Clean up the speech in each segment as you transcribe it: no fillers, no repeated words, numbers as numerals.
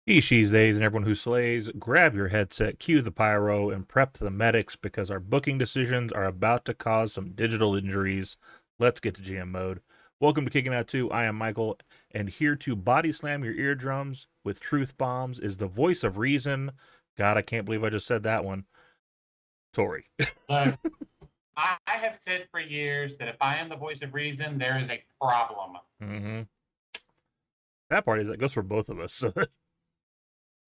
He, she's, theys, and everyone who slays, grab your headset, cue the pyro, and prep the medics because our booking decisions are about to cause some digital injuries. Let's get to GM mode. Welcome to Kicking Out 2. I am Michael, and here to body slam your eardrums with truth bombs is the voice of reason. God, I can't believe I just said that one. Tori. Look, I have said for years that if I am the voice of reason, there is a problem. Mm-hmm. That part is that goes for both of us. So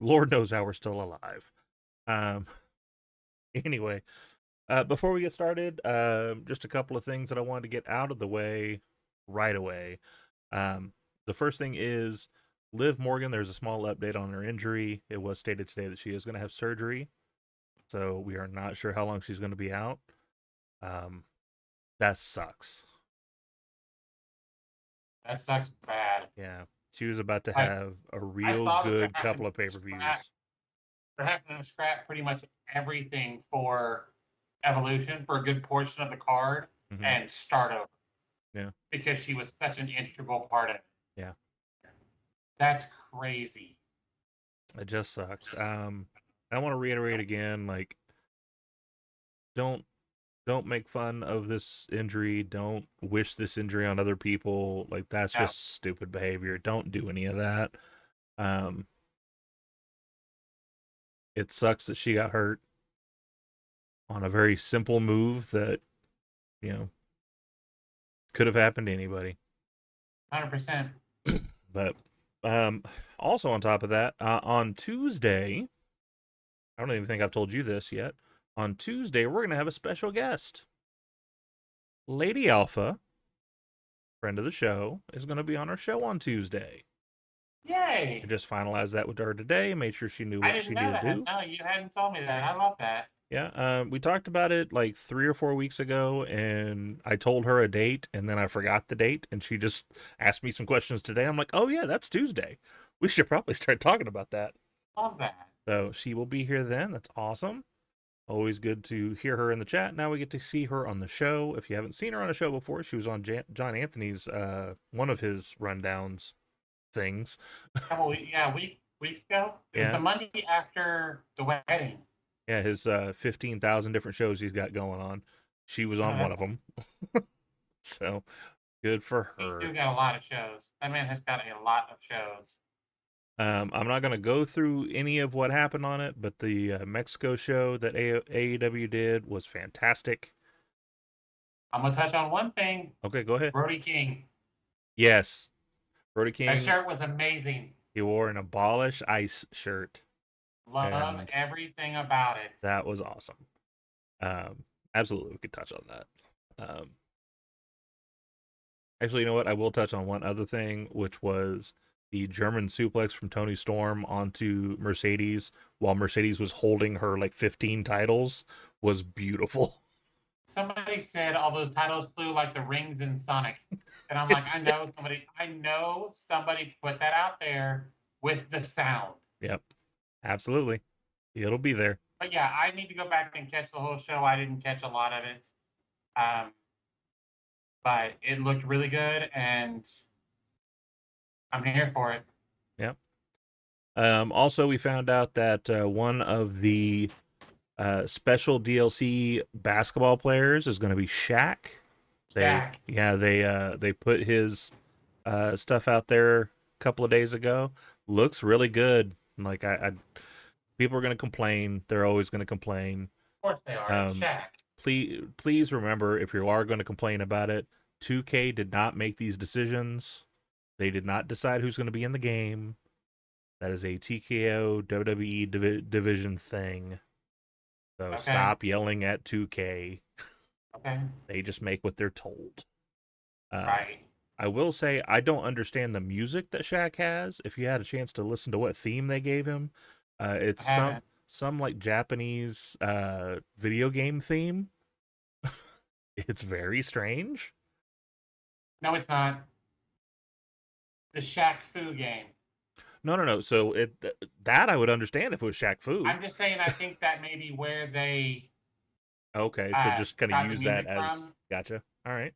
Lord knows how we're still alive. Um. Anyway, before we get started, just a couple of things that I wanted to get out of the way right away. The first thing is Liv Morgan. There's a small update on her injury. It was stated today that she is going to have surgery, so we are not sure how long she's going to be out. That sucks. That sucks bad. Yeah, she was about to Like, have a I real saw that good couple of pay-per-views. they're having to scrap pretty much everything for Evolution for a good portion of the card Mm-hmm. and start over Yeah, because she was such an integral part of it. yeah, That's crazy. it just sucks. I want to reiterate again, like, don't don't make fun of this injury. Don't wish this injury on other people. Like, that's No, just stupid behavior. Don't do any of that. Um, it sucks that she got hurt on a very simple move that, you know, could have happened to anybody. 100%. But also on top of that, on Tuesday, I don't even think I've told you this yet. On Tuesday, we're going to have a special guest. Lady Alpha, friend of the show, is going to be on our show on Tuesday. I Yay. just finalized that with her today, made sure she knew I what didn't she know needed to that. do. No, you hadn't told me that. I love that. Yeah, we talked about it like 3 or 4 weeks ago, and I told her a date, and then I forgot the date, and she just asked me some questions today. I'm like, oh yeah, that's Tuesday. We should probably start talking about that. Love that. So she will be here then. That's awesome. Always good to hear her in the chat. Now we get to see her on the show. If you haven't seen her on a show before, she was on John Anthony's one of his rundowns things. Week ago. It was the Yeah, Monday after the wedding. yeah, his 15,000 different shows he's got going on. She was I know on one that's of them. So good for he her. do got a lot of shows. That man has got a lot of shows. I'm not going to go through any of what happened on it, but the Mexico show that AEW did was fantastic. I'm gonna touch on one thing. Okay, go ahead. Brody King. Yes, Brody That King, shirt was amazing. he wore an Abolish Ice shirt, Love and everything about it. that was awesome. Um, Absolutely, we could touch on that. Actually, you know what? I will touch on one other thing, which was the German suplex from Tony Storm onto Mercedes while Mercedes was holding her like 15 titles was beautiful. Somebody said all those titles flew like the rings in Sonic, and I'm It like, I know somebody put that out there with the sound. Yep, absolutely. It'll be there. But yeah, I need to go back and catch the whole show. I didn't catch a lot of it. Um, but it looked really good, and I'm here for it. Yep. Also, we found out that one of the special DLC basketball players is going to be Shaq. Shaq. They put his stuff out there a couple of days ago. Looks really good. Like I people are going to complain. They're always going to complain. Of course they are. It's Um, Shaq. please remember, if you are going to complain about it, 2K did not make these decisions. They did not decide who's going to be in the game. That is a TKO WWE division thing. So Okay. stop yelling at 2K. Okay. They just make what they're told. Um, Right. I will say I don't understand the music that Shaq has. If you had a chance to listen to what theme they gave him, it's I haven't. some like Japanese video game theme. It's very strange. No, it's not. The Shaq Fu game. No, no, no. So that I would understand if it was Shaq Fu. I'm just saying. I think that may be where they Okay, so just kind of got the use that music from. as gotcha. All right.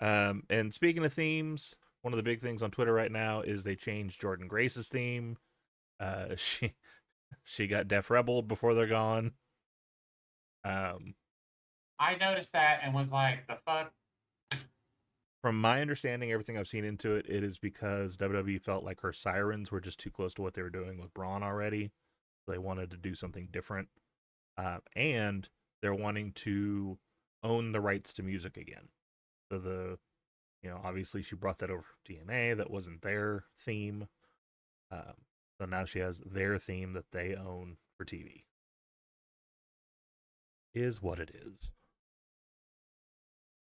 And speaking of themes, one of the big things on Twitter right now is they changed Jordan Grace's theme. Uh, she she got Def Rebel before they're gone. Um, I noticed that and was like, the fuck? from my understanding, everything I've seen into it, it is because WWE felt like her sirens were just too close to what they were doing with Braun already. They wanted to do something different, and they're wanting to own the rights to music again. So obviously she brought that over from TNA. That wasn't their theme. Um, so now she has their theme that they own for TV. Is what it is.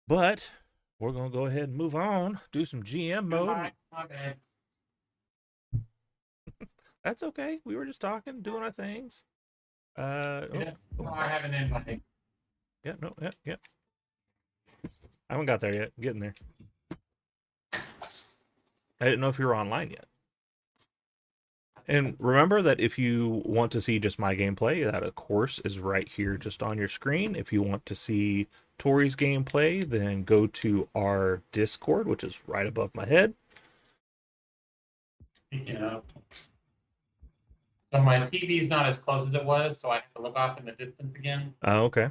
But we're gonna go ahead and move on. Do some GM Too mode. high, my bad. That's okay. We were just talking, doing our things. Yes, Oh, I have an invite. yeah, no, yeah, yeah. I haven't got there yet. I'm getting there. I didn't know if you were online yet. And remember that if you want to see just my gameplay, that of course is right here just on your screen. If you want to see Tori's gameplay, then go to our Discord, which is right above my head. Speaking of, so my TV is not as close as it was, so I have to look off in the distance again. Oh, okay.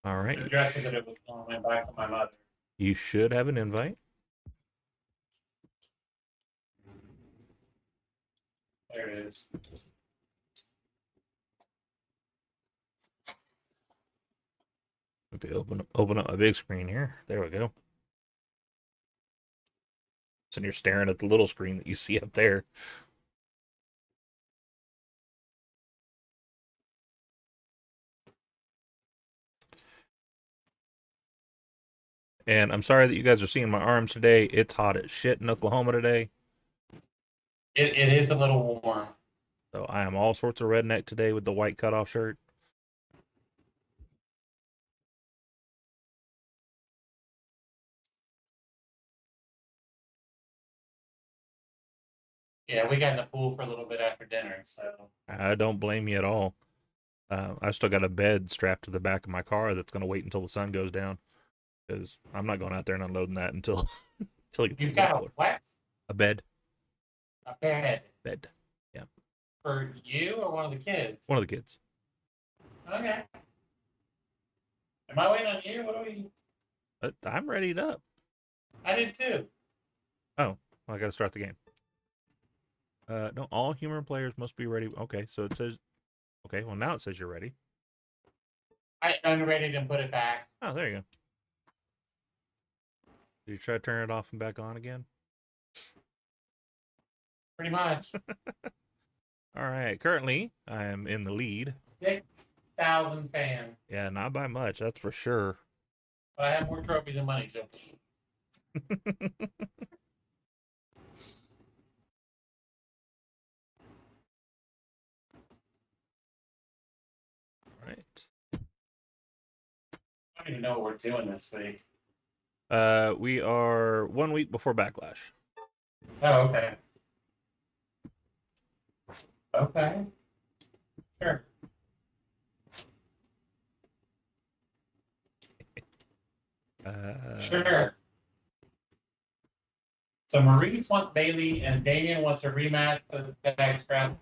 All right. Suggested that it was going back to my mother. You should have an invite. There it is. Maybe open up my big screen here. There we go. So you're staring at the little screen that you see up there. And I'm sorry that you guys are seeing my arms today. It's hot as shit in Oklahoma today. It is a little warm. So I am all sorts of redneck today with the white cutoff shirt. Yeah, we got in the pool for a little bit after dinner, so. I don't blame you at all. I've still got a bed strapped to the back of my car that's going to wait until the sun goes down because I'm not going out there and unloading that until until it gets a You've little got a cooler. what? A bed. A bed. Bed. Yeah. For you or one of the kids? One of the kids. Okay. Am I waiting on you? What are we? I'm readied up. I did too. Oh, well, I got to start the game. No, all human players must be ready. Okay, so it says. Okay, well now it says you're ready. I unrated and put it back. Oh, there you go. Did you try to turn it off and back on again? Pretty much. All right. Currently, I am in the lead. 6,000 fans. Yeah, not by much, that's for sure. But I have more trophies and money, so. All right. I don't even know what we're doing this week. We are 1 week before Backlash. Oh, okay. Okay. Sure. Sure. So Maurice wants Bailey and Damian wants a rematch for the tag strap.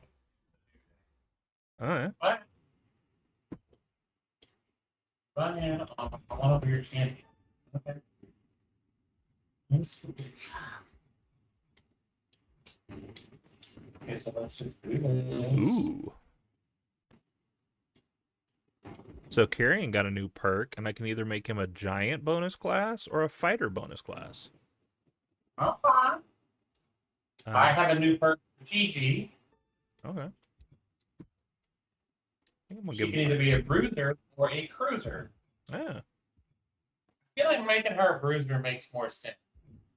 All right. What? Ryan, I want to be your champion. Okay. Okay, so let's just do this. Ooh. So Carrion got a new perk, and I can either make him a giant bonus class or a fighter bonus class. Okay. I have a new perk for Gigi. Okay. I think I'm gonna She give can him. either be a bruiser or a cruiser. Yeah. I feel like making her a bruiser makes more sense.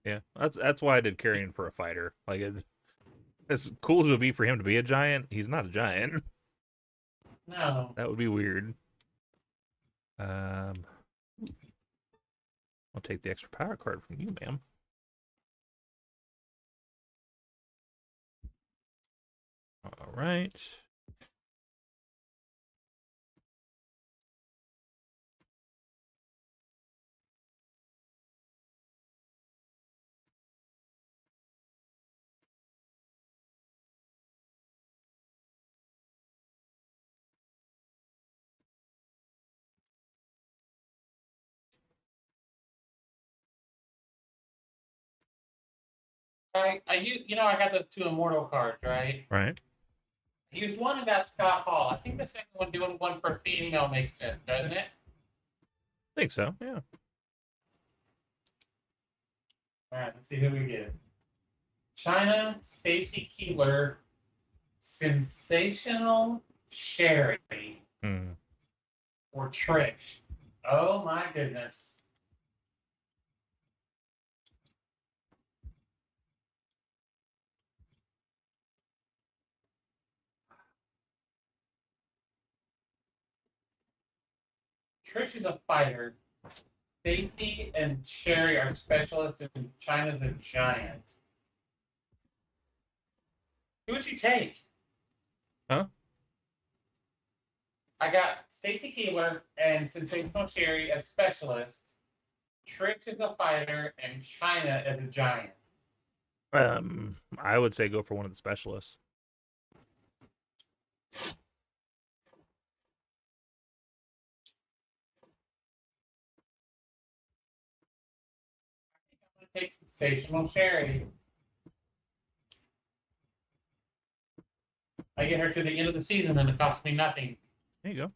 Yeah. That's why I did Carrion for a fighter. Like as cool as it would be for him to be a giant, he's not a giant. No. That would be weird. I'll take the extra power card from you, ma'am. All right. I got those two Immortal cards, right? Right? I used one and got Scott Hall. I think the second one doing one for female makes sense, doesn't it? I think so. Yeah. All right, let's see who we get. China, Stacy Keebler, Sensational Sherry, Hmm. or Trish. Oh my goodness. Trish is a fighter. Stacy and Sherry are specialists, and China's a giant. Who would you take? Huh? I got Stacy Keebler and Sensational Sherry as specialists. Trish is a fighter, and China is a giant. I would say go for one of the specialists. I'm going to take Sensational Sherry. I get her to the end of the season, and it costs me nothing. There you go.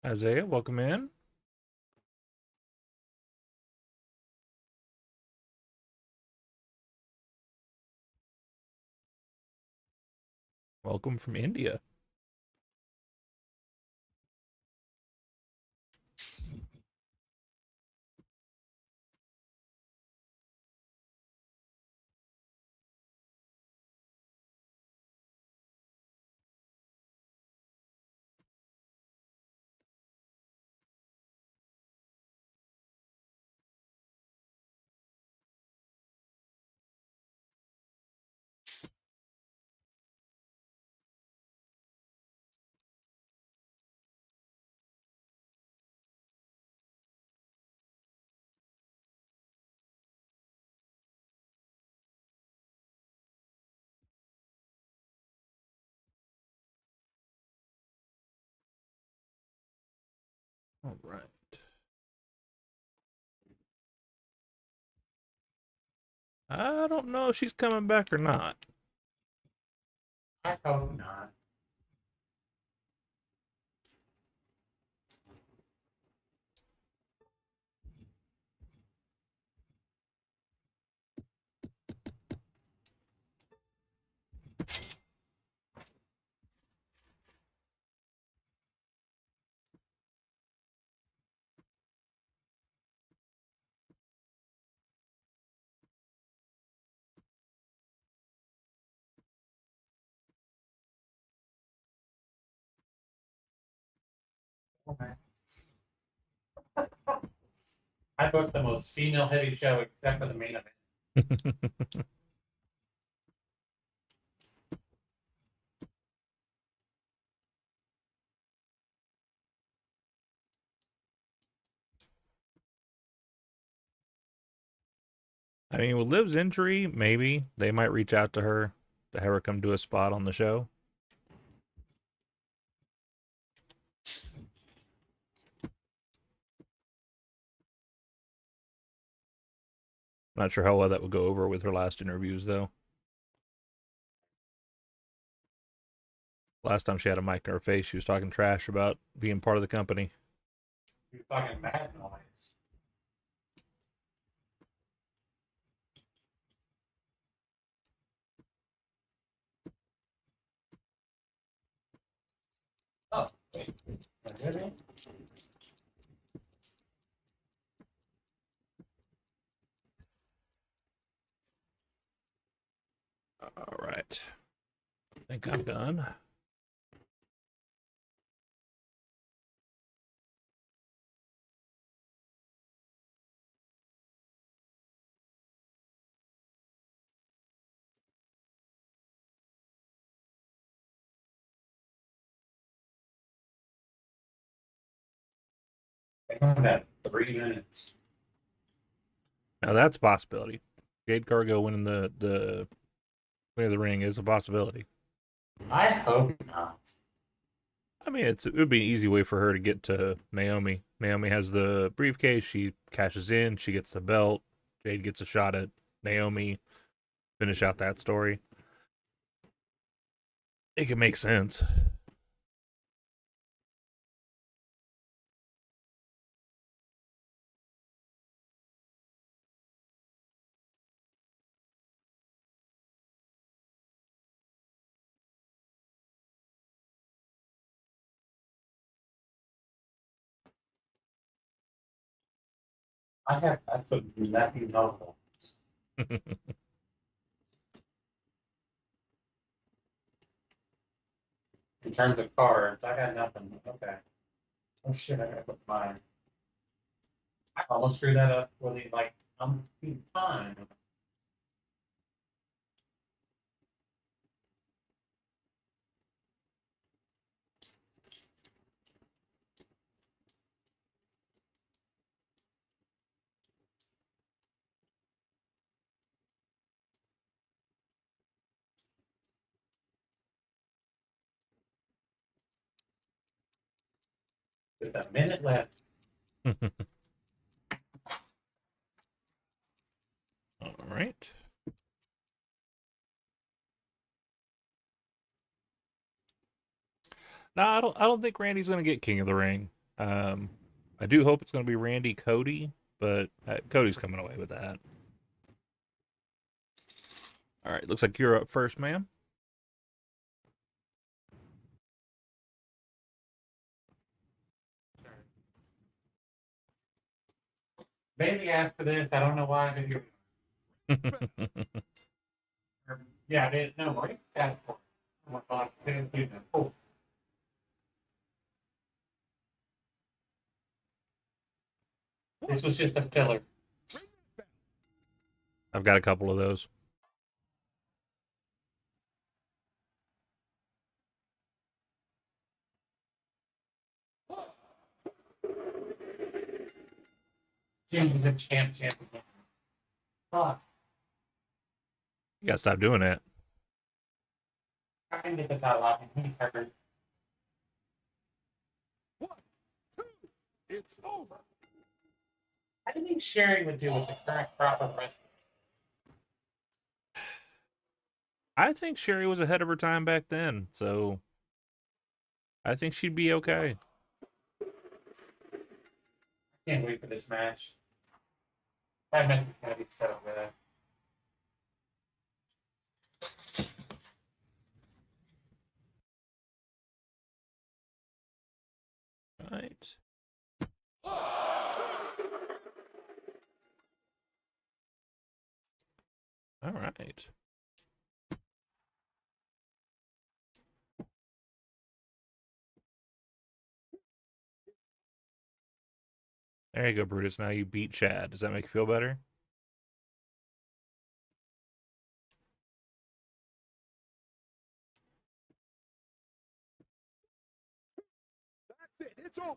Isaiah, welcome in. Welcome from India. All right. I don't know if she's coming back or not. I hope not. I booked the most female heavy show except for the main event. I mean, with Liv's injury, maybe they might reach out to her to have her come do a spot on the show. Not sure how well that would go over with her last interviews, though. Last time she had a mic in her face, she was talking trash about being part of the company. You fucking mad noise. Oh, wait. Really? All right. I think I'm done. They only had 3 minutes. Now that's a possibility. Jade Cargo winning the Queen of the Ring is a possibility. I hope not. I mean, it would be an easy way for her to get to Naomi. Naomi has the briefcase. She cashes in. She gets the belt. Jade gets a shot at Naomi. Finish out that story. It can make sense. I have absolutely nothing notable. In terms of cards, I got nothing. Okay. Oh shit, I gotta put mine. I almost screwed that up for the time. With a minute left. All right. No, I don't think Randy's going to get King of the Ring. Um, I do hope it's going to be Randy Cody, but Cody's coming away with that. All right, looks like you're up first, ma'am. Bailey asked for this. I don't know why, but you. Yeah, no, right? That's for. Oh, this was just a filler. I've got a couple of those. Jim was a champ again. Fuck. You got to stop doing that. I can get the dialogue and he's hurt. It's over. How do you think Sherry would do with the current crop of wrestlers? I think Sherry was ahead of her time back then, so I think she'd be okay. Can't wait for this match. That match is gonna be so good. Right. All right. There you go, Brutus. Now you beat Chad. Does that make you feel better? That's it. It's over.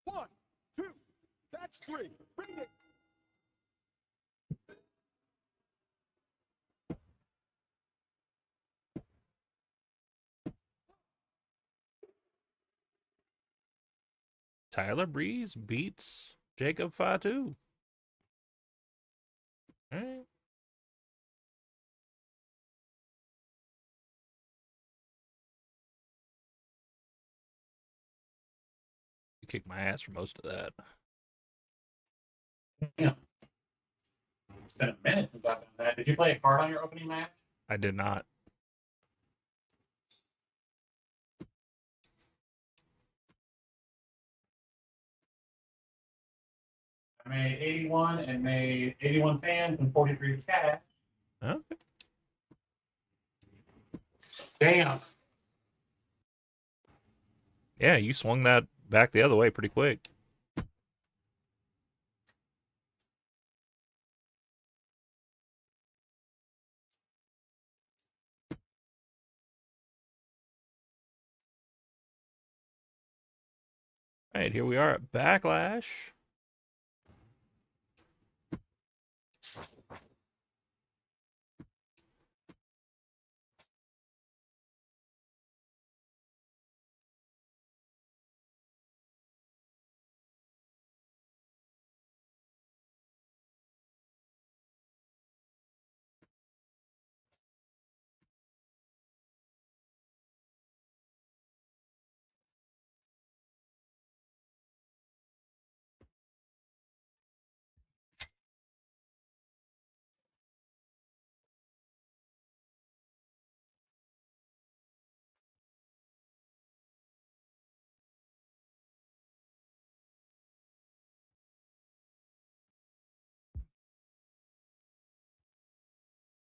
One, two, that's three. Bring it. Tyler Breeze beats Jacob Fatu. All right. kicked my ass for most of that. Yeah. It's been a minute since I've done that. Did you play a card on your opening match? I did not. I made 81 and made 81 fans and 43 cash. Okay. Damn. Yeah, you swung that back the other way pretty quick. All right, here we are at Backlash.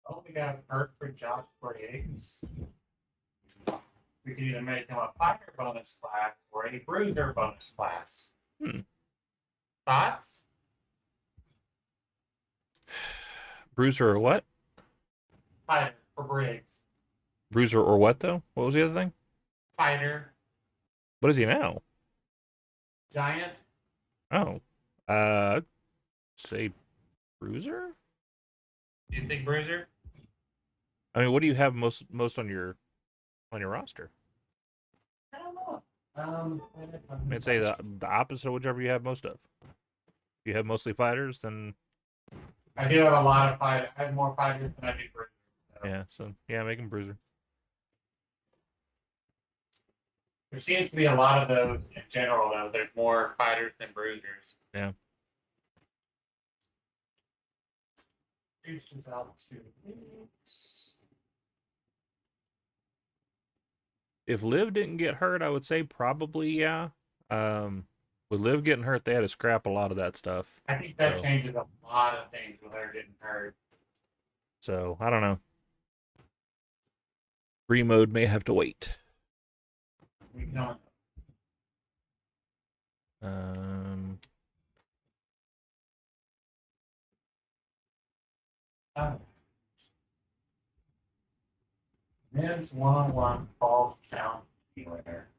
Oh, we got a perk for Josh Briggs. We can either make him a fighter bonus class or a bruiser bonus class. Hmm. Thoughts? Bruiser or what? Fighter for Briggs. Bruiser or what, though? What was the other thing? Fighter. What is he now? Giant. Oh. Say Bruiser? Do you think bruiser? I mean, what do you have most on your roster? I don't know. I mean, say the opposite of whichever you have most of. If you have mostly fighters, then I do have a lot of fighters. I have more fighters than I do bruisers. So. yeah. So yeah, make him Bruiser. There seems to be a lot of those in general, though. There's more fighters than bruisers. Yeah. Reaches out to If Liv didn't get hurt, I would say probably yeah. With Liv getting hurt, they had to scrap a lot of that stuff. I think that changes a lot of things with her getting hurt. So I don't know. Free mode may have to wait. We don't. Men's one-on-one falls count winner.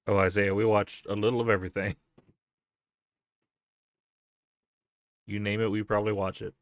Oh, Isaiah, we watched a little of everything. You name it, we probably watch it.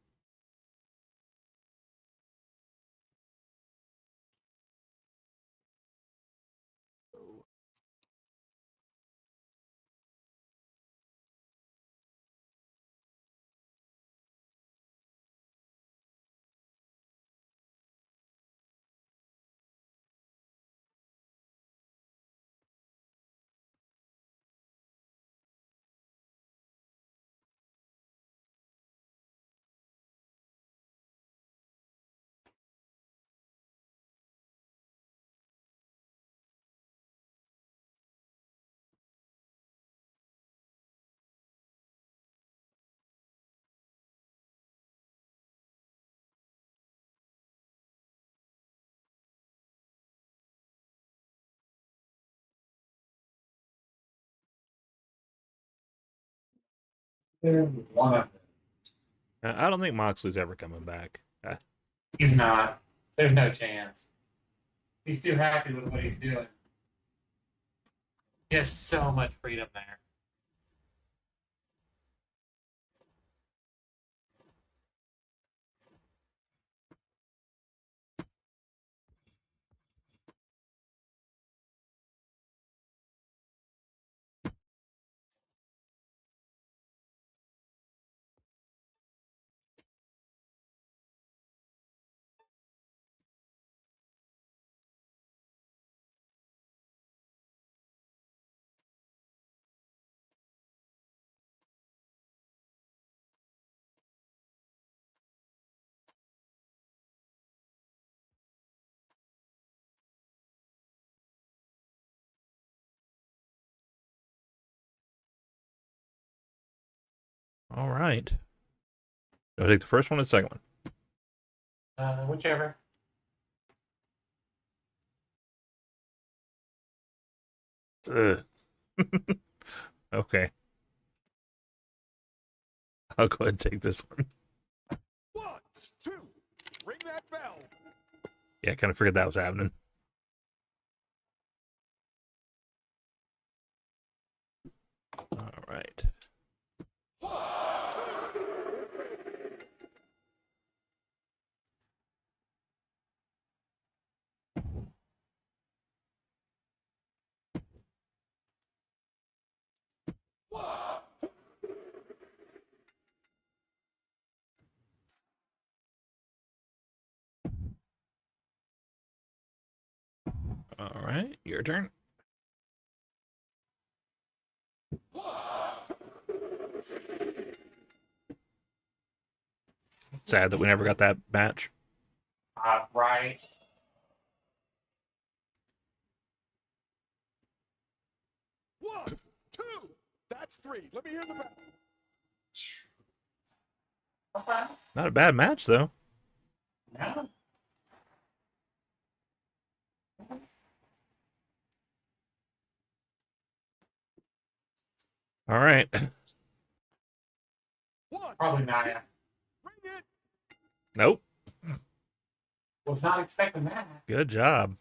One of them. I don't think Moxley's ever coming back. He's not. There's no chance. He's too happy with what he's doing. He has so much freedom there. All right. I'll take the first one and the second one. Whichever. Ugh. Okay. I'll go ahead and take this one. 1, 2. Ring that bell. Yeah, I kind of figured that was happening. All right. All right, your turn. Sad that we never got that match. Right. One, two. That's 3. Let me hear the bell. Okay. Not a bad match, though. No. All right. 1. Probably not. Ring it. Nope. Was not expecting that. Good job.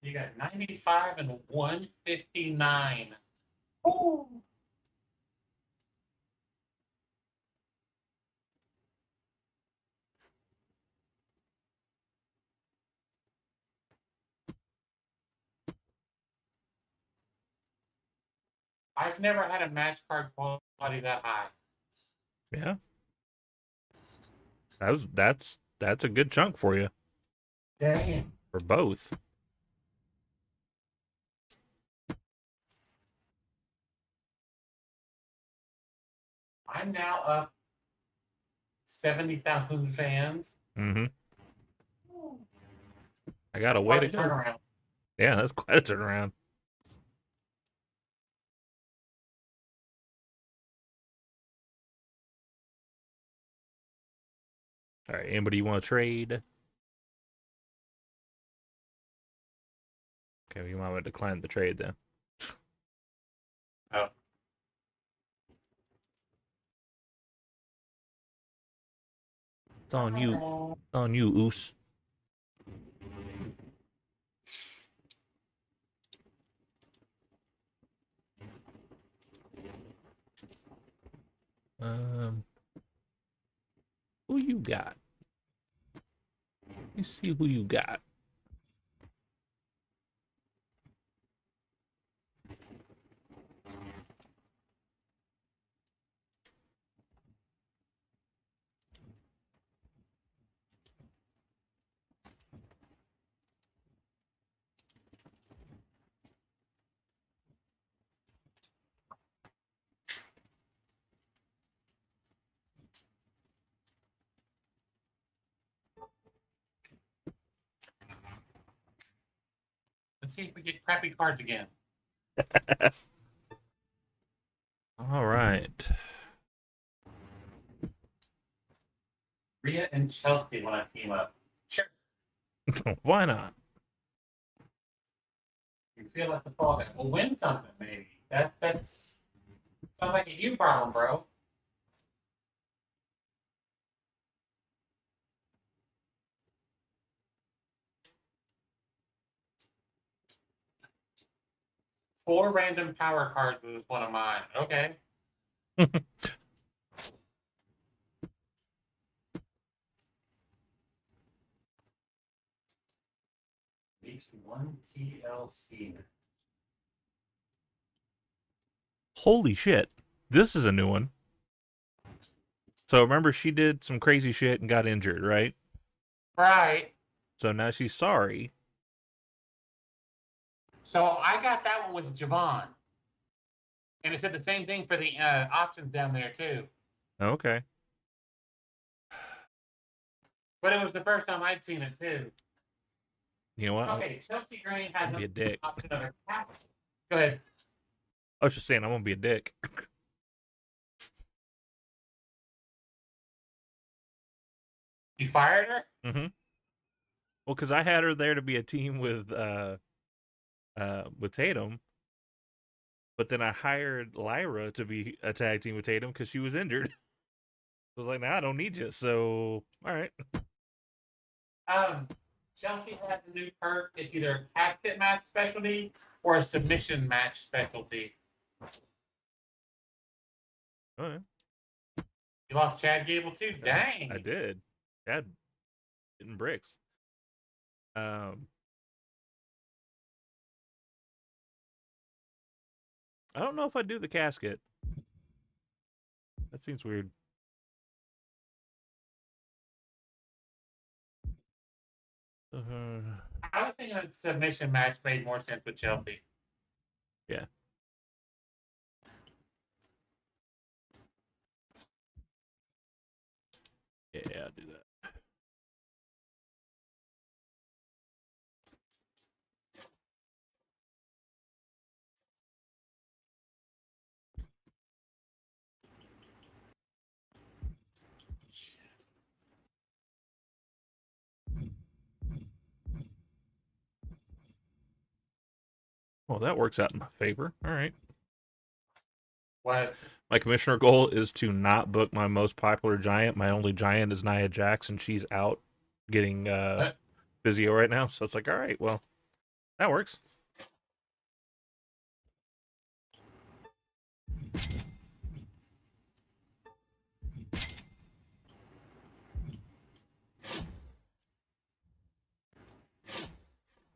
You got 95 and 159. Ooh. I've never had a match card quality that high. Yeah. That's a good chunk for you. Damn. For both. I'm now up 70,000 fans. Mm-hmm. I got a way Quite to a go. turnaround. Yeah, that's quite a turnaround. All right, anybody you want to trade? Okay, you might want to decline the trade then. Oh. It's on you. It's on you, Oos. Who you got? Let me see who you got. Let's see if we get crappy cards again. All right. Rhea and Chelsea want to team up. Sure. Why not? You feel like the fall guy. We'll win something, maybe. That's sounds like a you problem, bro. Four random power cards was one of mine. Okay. At least one TLC. Holy shit. This is a new one. So remember, she did some crazy shit and got injured, right? Right. So now she's sorry. So I got that one with Javon. And it said the same thing for the options down there, too. Okay. But it was the first time I'd seen it, too. You know what? Okay, Chelsea Green has Be a an dick. option of a castle. Go ahead. I was just saying, I'm gonna be a dick. You fired her? Mm-hmm. Well, because I had her there to be a team with Tatum, but then I hired Lyra to be a tag team with Tatum because she was injured. I was like, nah, I don't need you. So, all right. Chelsea has a new perk. It's either a casket match specialty or a submission match specialty. All right. You lost Chad Gable too? Dang. I did. Chad hitting bricks. I don't know if I do the casket. That seems weird. I was thinking a submission match made more sense with Chelsea. Yeah. Yeah, I'll do that. Well, that works out in my favor. All right. What? My commissioner goal is to not book my most popular giant. My only giant is Nia Jax, and she's out getting physio right now. So it's like, all right, well, that works.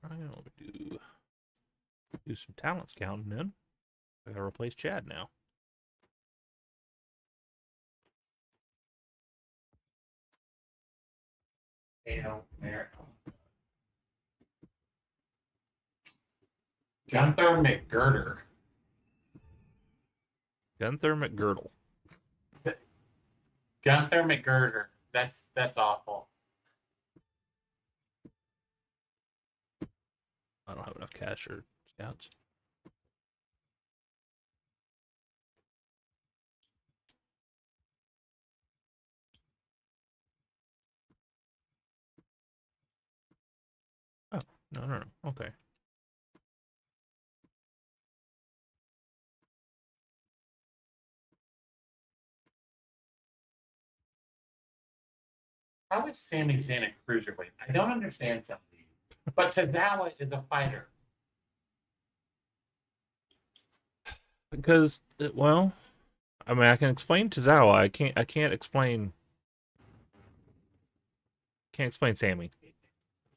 I'll do some talent scouting then. I gotta replace Chad now. Gunther McGirder. Gunther McGirdle. Gunther McGirder. That's awful. I don't have enough cash or scouts. Oh, no. Okay. How is Sami Zayn a cruiserweight? I don't understand some of these. But Tozawa is a fighter. Because, well, I mean, I can explain Tozawa. I can't explain. Can't explain Sammy.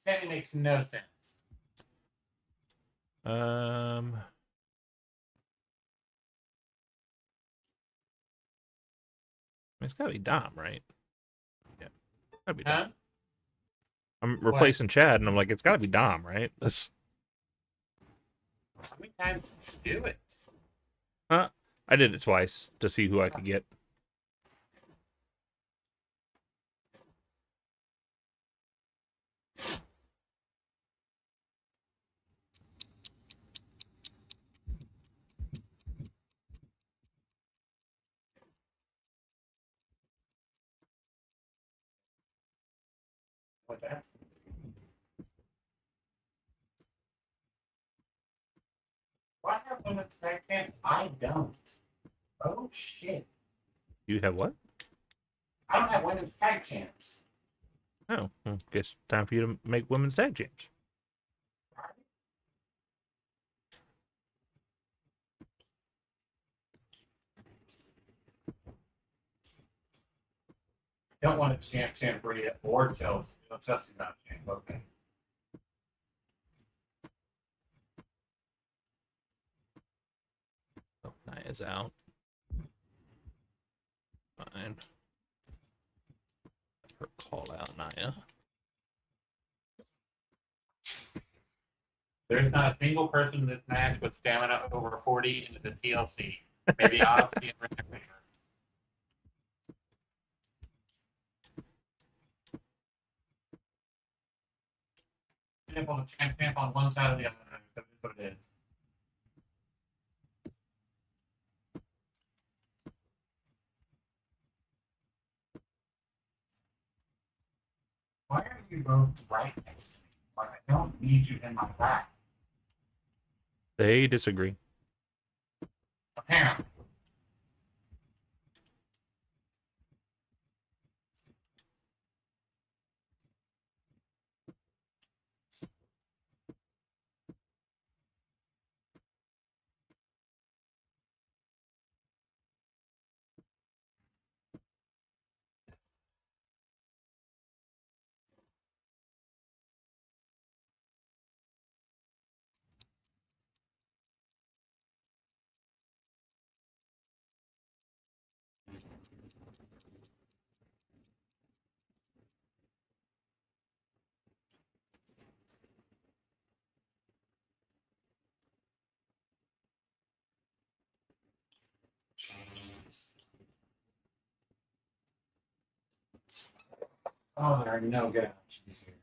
Sami makes no sense. It's gotta be Dom, right? Yeah, gotta be Huh? Dom. I'm replacing Chad, and I'm like, it's gotta be Dom, right? That's How many times did you do it? I did it twice to see who I could get. What that's Why have women's tag champs? I don't. Oh shit. You have what? I don't have women's tag champs. Oh, well, guess time for you to make women's tag champs. Don't want a champ Rhea or Chelsea. No, Chelsea's not a champ. Okay. Oh, Nia's out. Fine. Her call out, Nia. There's not a single person in this match with stamina over 40 into the TLC. Maybe Odyssey and Rick McMahon. Champ on one side or the other. So that's what it is. Why are you both right next to me? Like, I don't need you in my back. They disagree. Apparently. Jeez. Oh, there are no good options here.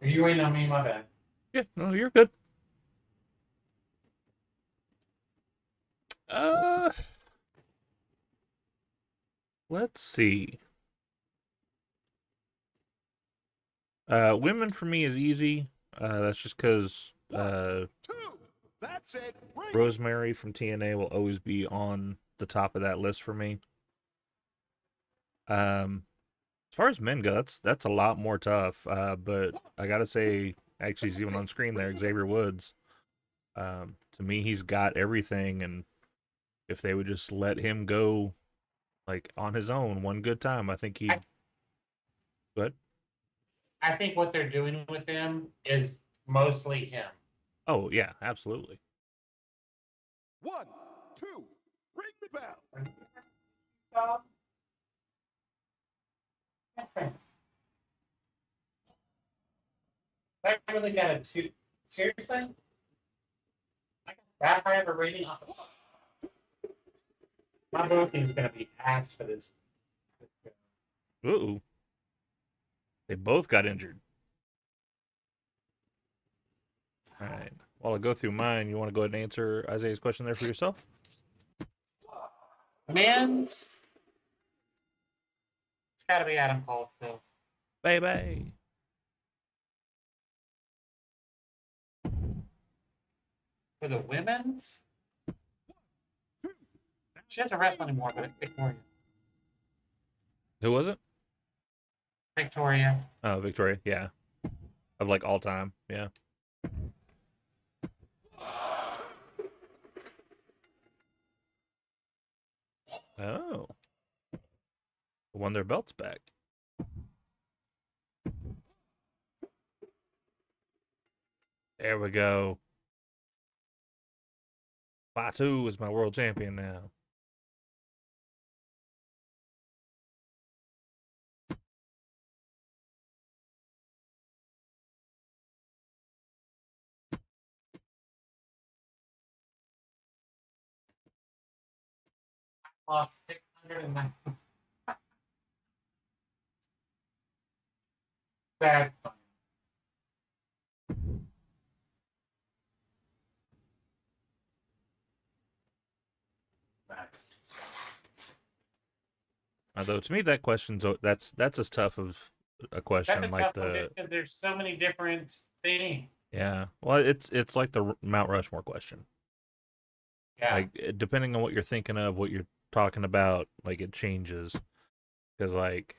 Are you waiting on me? My bad. Yeah, no, you're good. Uh, let's see. Women for me is easy. That's just because Two. That's it. Ring. Rosemary from TNA will always be on the top of that list for me. As far as men go, that's a lot more tough. But I gotta say, actually, he's even on screen there, Xavier Woods. To me, he's got everything, and if they would just let him go, like on his own, one good time, I think he'd. Good. I think what they're doing with him is mostly him. Oh yeah, absolutely. 1, 2. Ring the bell. I really got a 2. Seriously? I got that high of a rating off of my booking's gonna be ass for this. Ooh, they both got injured. All right. While I go through mine, you want to go ahead and answer Isaiah's question there for yourself? Men's, it's gotta be Adam Cole still. Baby. For the women's, she doesn't wrestle anymore, but it's Victoria. Who was it? Victoria. Oh, Victoria. Yeah. Of like all time. Yeah. Oh. Won their belts back. There we go. Fatu is my world champion now. Lost 609. That's funny. Nice. Although to me that question's that's as tough of a That's question a like tough one the just because there's so many different things. yeah. Well, it's like the Mount Rushmore question. Yeah. Like depending on what you're thinking of, what you're talking about, like it changes. Because like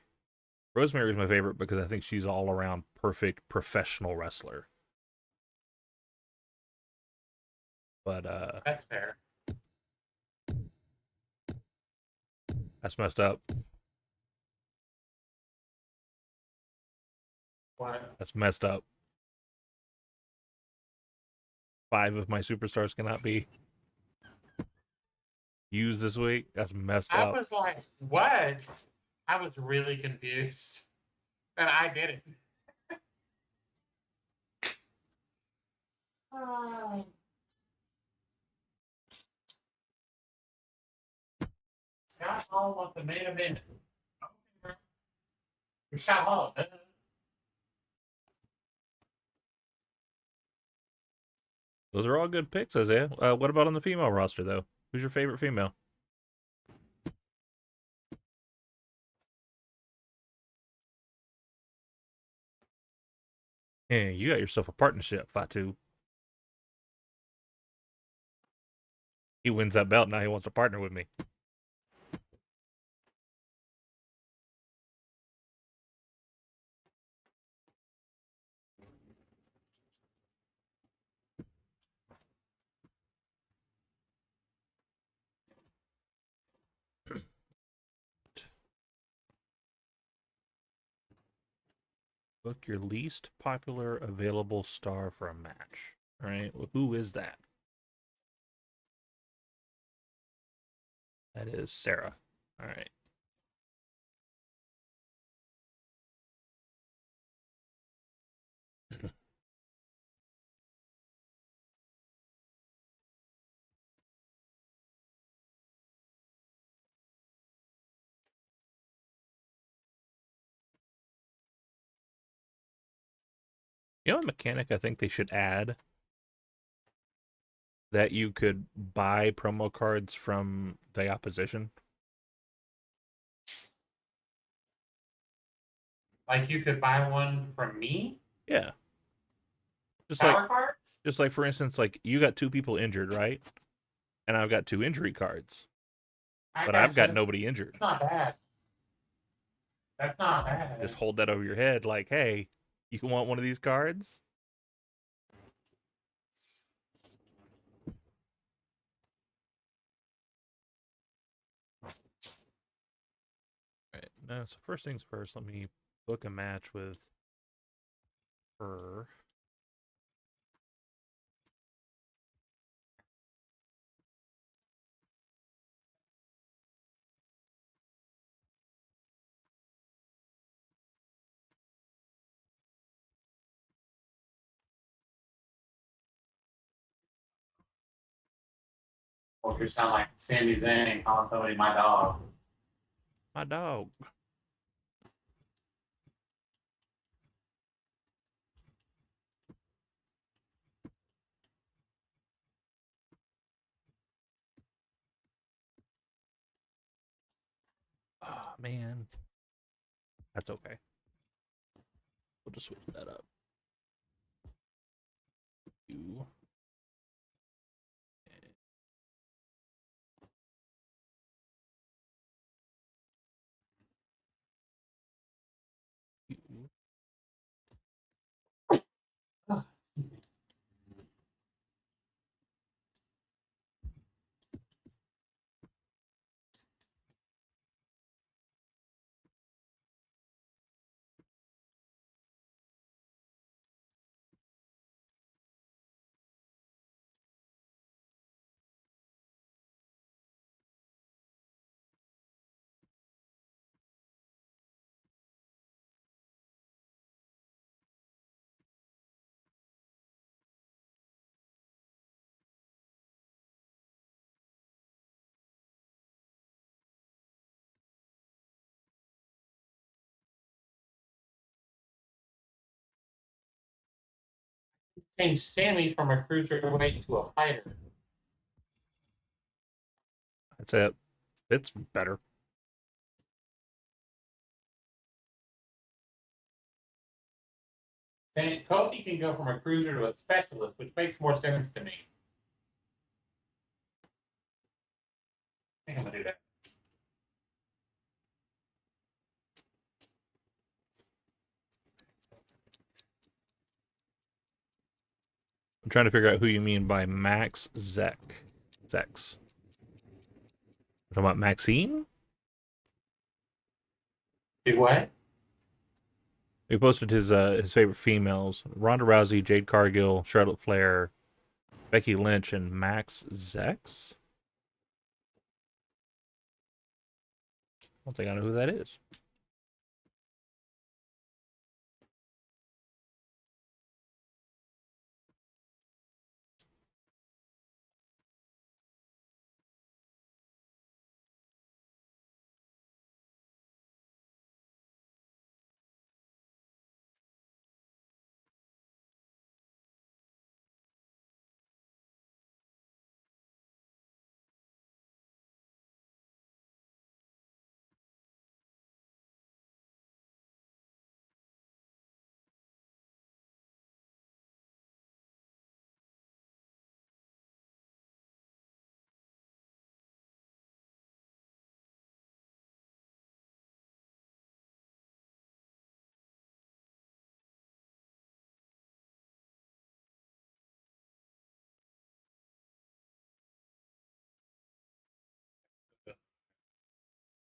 Rosemary is my favorite because I think she's all around perfect professional wrestler. But That's fair. that's messed up. What? That's messed up. 5 of my superstars cannot be used this week. That's messed I up. was like, what? I was really confused. And I did it. Oh. Scott Hall wants the main event. Okay. Scott Hall. Those are all good picks, Isaiah. What about on the female roster though? Who's your favorite female? Yeah, you got yourself a partnership, Fatu. He wins that belt, now he wants to partner with me. Book your least popular available star for a match. All right, well, who is that? That is Sarah. All right. You know, a mechanic I think they should add that you could buy promo cards from the opposition. Like you could buy one from me? Yeah, just like Power cards? for instance, like you got two people injured, right? And I've got two injury cards, I but I've got gotcha. nobody injured. That's not bad. That's not Just bad. hold that over your head, like, hey, you want one of these cards? Right. No, so first things first, let me book a match with her. Or you sound like Sami Zayn calling somebody my dog. My dog. Oh man. That's okay. We'll just switch that up. You. You. Change Sammy from a cruiserweight to a fighter. That's it. It's better. Kofi can go from a cruiser to a specialist, which makes more sense to me. I think I'm gonna do that. I'm trying to figure out who you mean by Max Zek. Zex. Talking about Maxine? Do what? He posted his favorite females: Ronda Rousey, Jade Cargill, Charlotte Flair, Becky Lynch, and Max Zex. I don't think I know who that is.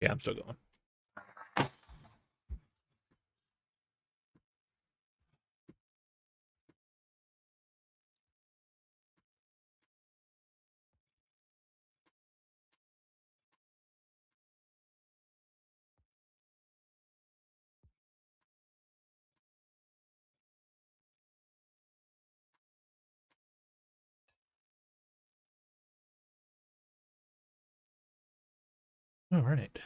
Yeah, I'm still going. All right.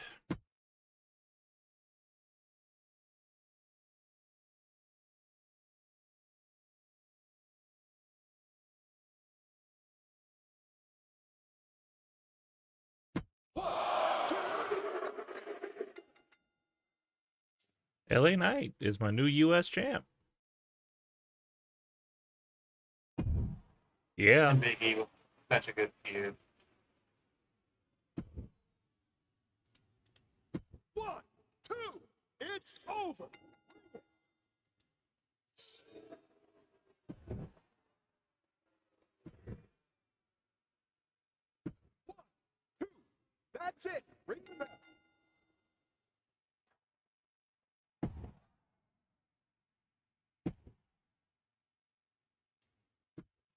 LA Knight is my new US champ. Yeah. And Big E was such a good feud. 1, 2, it's over. One, two, that's it. Ring the bell.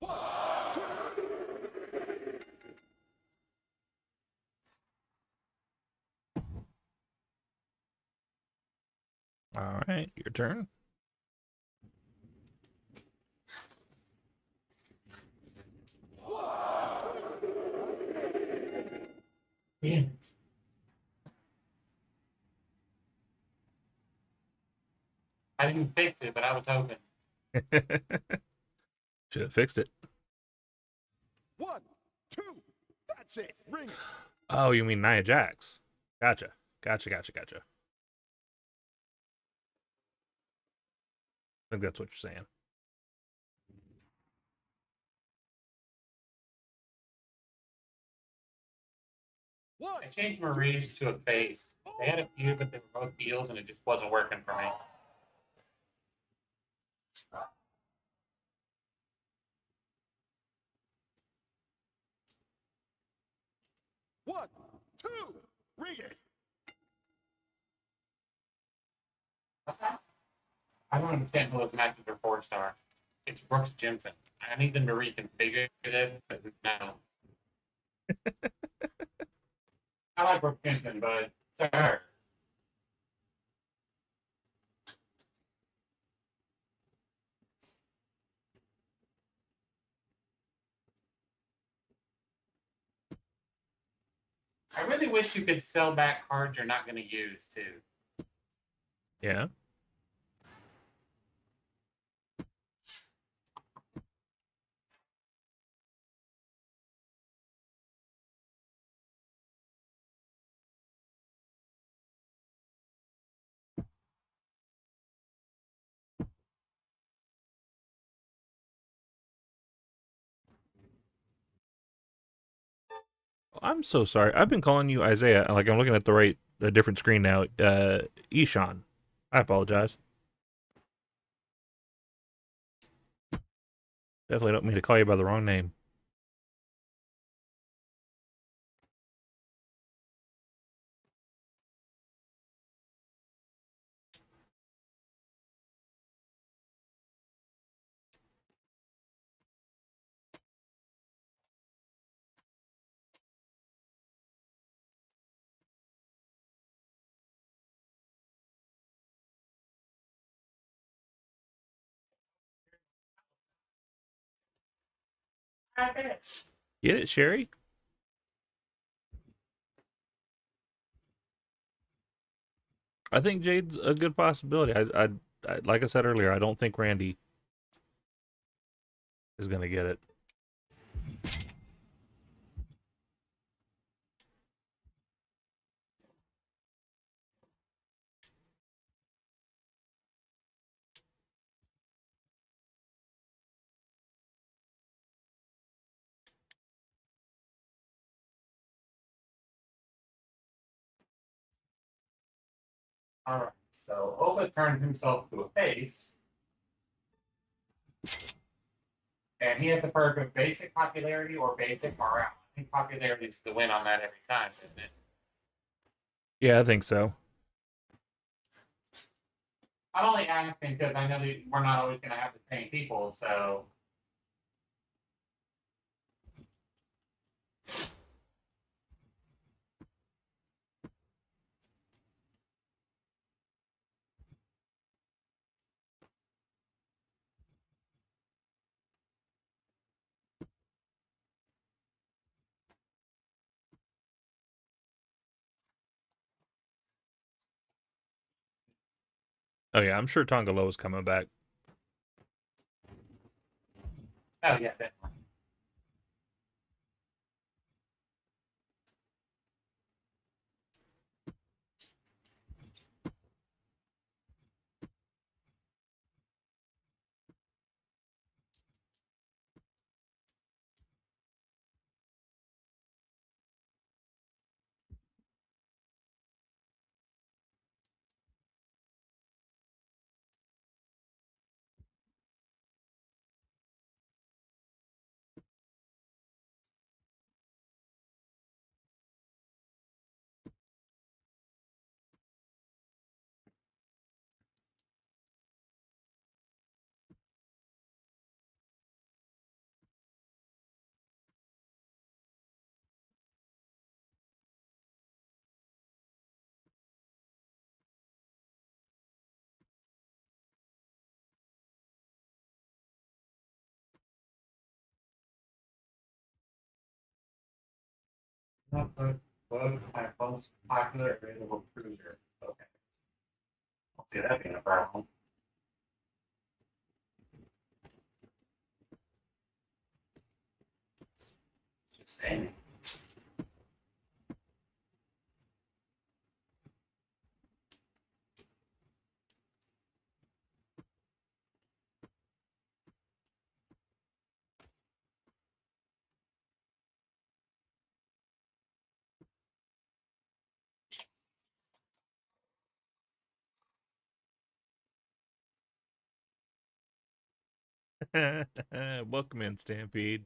One, two. All right, your turn. Yeah. I didn't fix it, but I was hoping. Should have fixed it. 1, 2, that's it. Ring it. Oh, you mean Nia Jax? Gotcha. I think that's what you're saying. One. I changed Maurice to a face. They had a few, but they were both heels, and it just wasn't working for me. One, two, ring it. I don't understand who those matches are 4-star. It's Brooks Jensen. I need them to reconfigure this, but no. I like Brooks Jensen, but sir. I really wish you could sell back cards you're not going to use, too. Yeah. I'm so sorry. I've been calling you Isaiah. Like I'm looking at a different screen now. Ishan. I apologize. Definitely don't mean to call you by the wrong name. Get it, Sherry? I think Jade's a good possibility. I like I said earlier, I don't think Randy is going to get it. All right. So Oba turned himself to a face, and he has a perk of basic popularity or basic morale. I think popularity is the win on that every time, isn't it? Yeah, I think so. I'm only asking because I know that we're not always going to have the same people, so. Oh yeah, I'm sure Tongalo is coming back. Oh, yeah, definitely. Was my most popular available cruiser. Okay. I'll see that being a problem. Just saying. Welcome in, Stampede.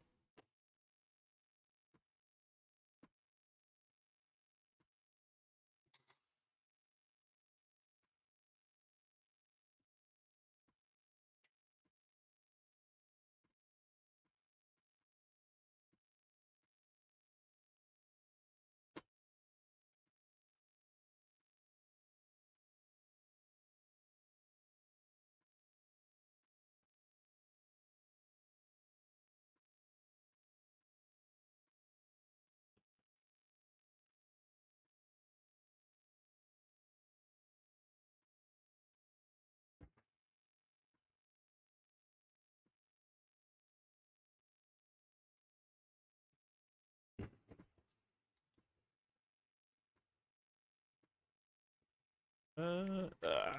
Uh, uh.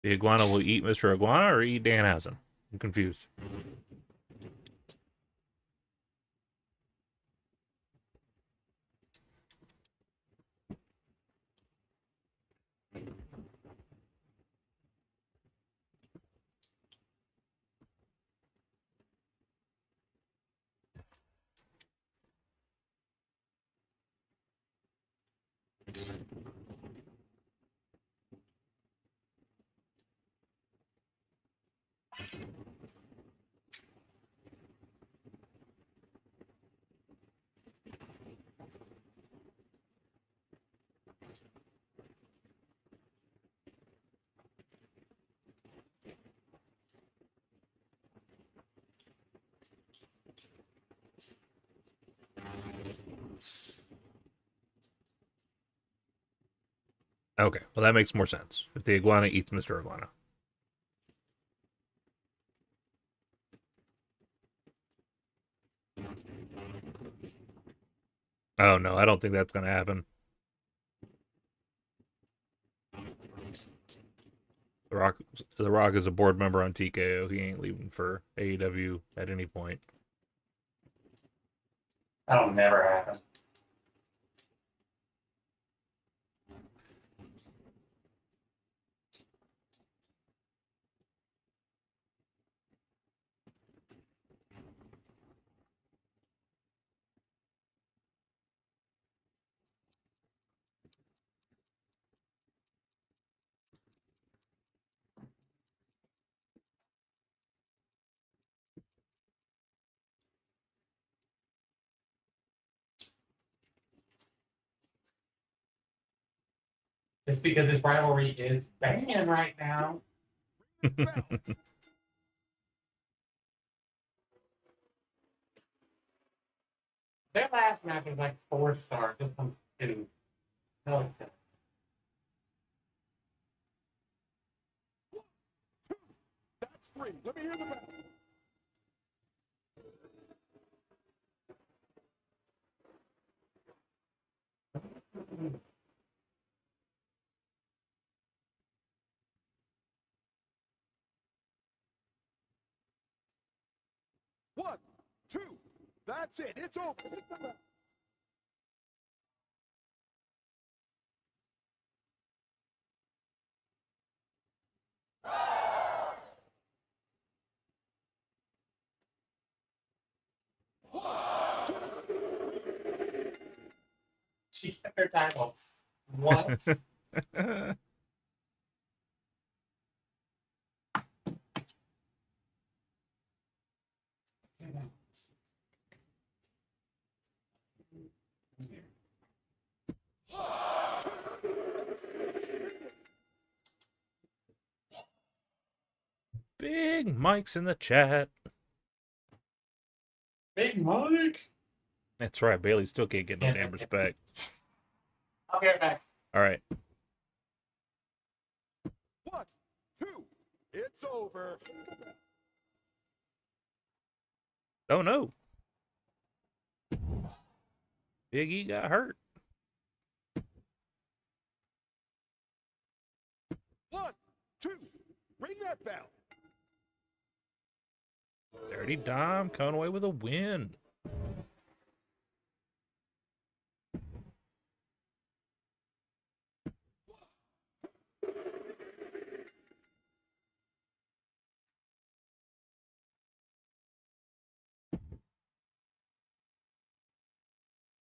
The iguana will eat Mr. Iguana or eat Danhausen? I'm confused. Okay, well that makes more sense. If the iguana eats Mr. Iguana. Oh no, I don't think that's gonna happen. The Rock is a board member on TKO. He ain't leaving for AEW at any point. That'll never happen. Just because this rivalry is banging right now. Their last match was like 4 stars. This one's 2. I like that. That's 3. Let me hear the bell. One, two. That's it. It's over. Hit the bell. She kept her title. What? Big Mike's in the chat. Big Mike. That's right. Bailey still can't get no Yeah, damn okay. respect. I'll get back. All right. 1, 2, it's over. Oh no. Big E got hurt. 1, 2, ring that bell. Dirty Dom coming away with a win.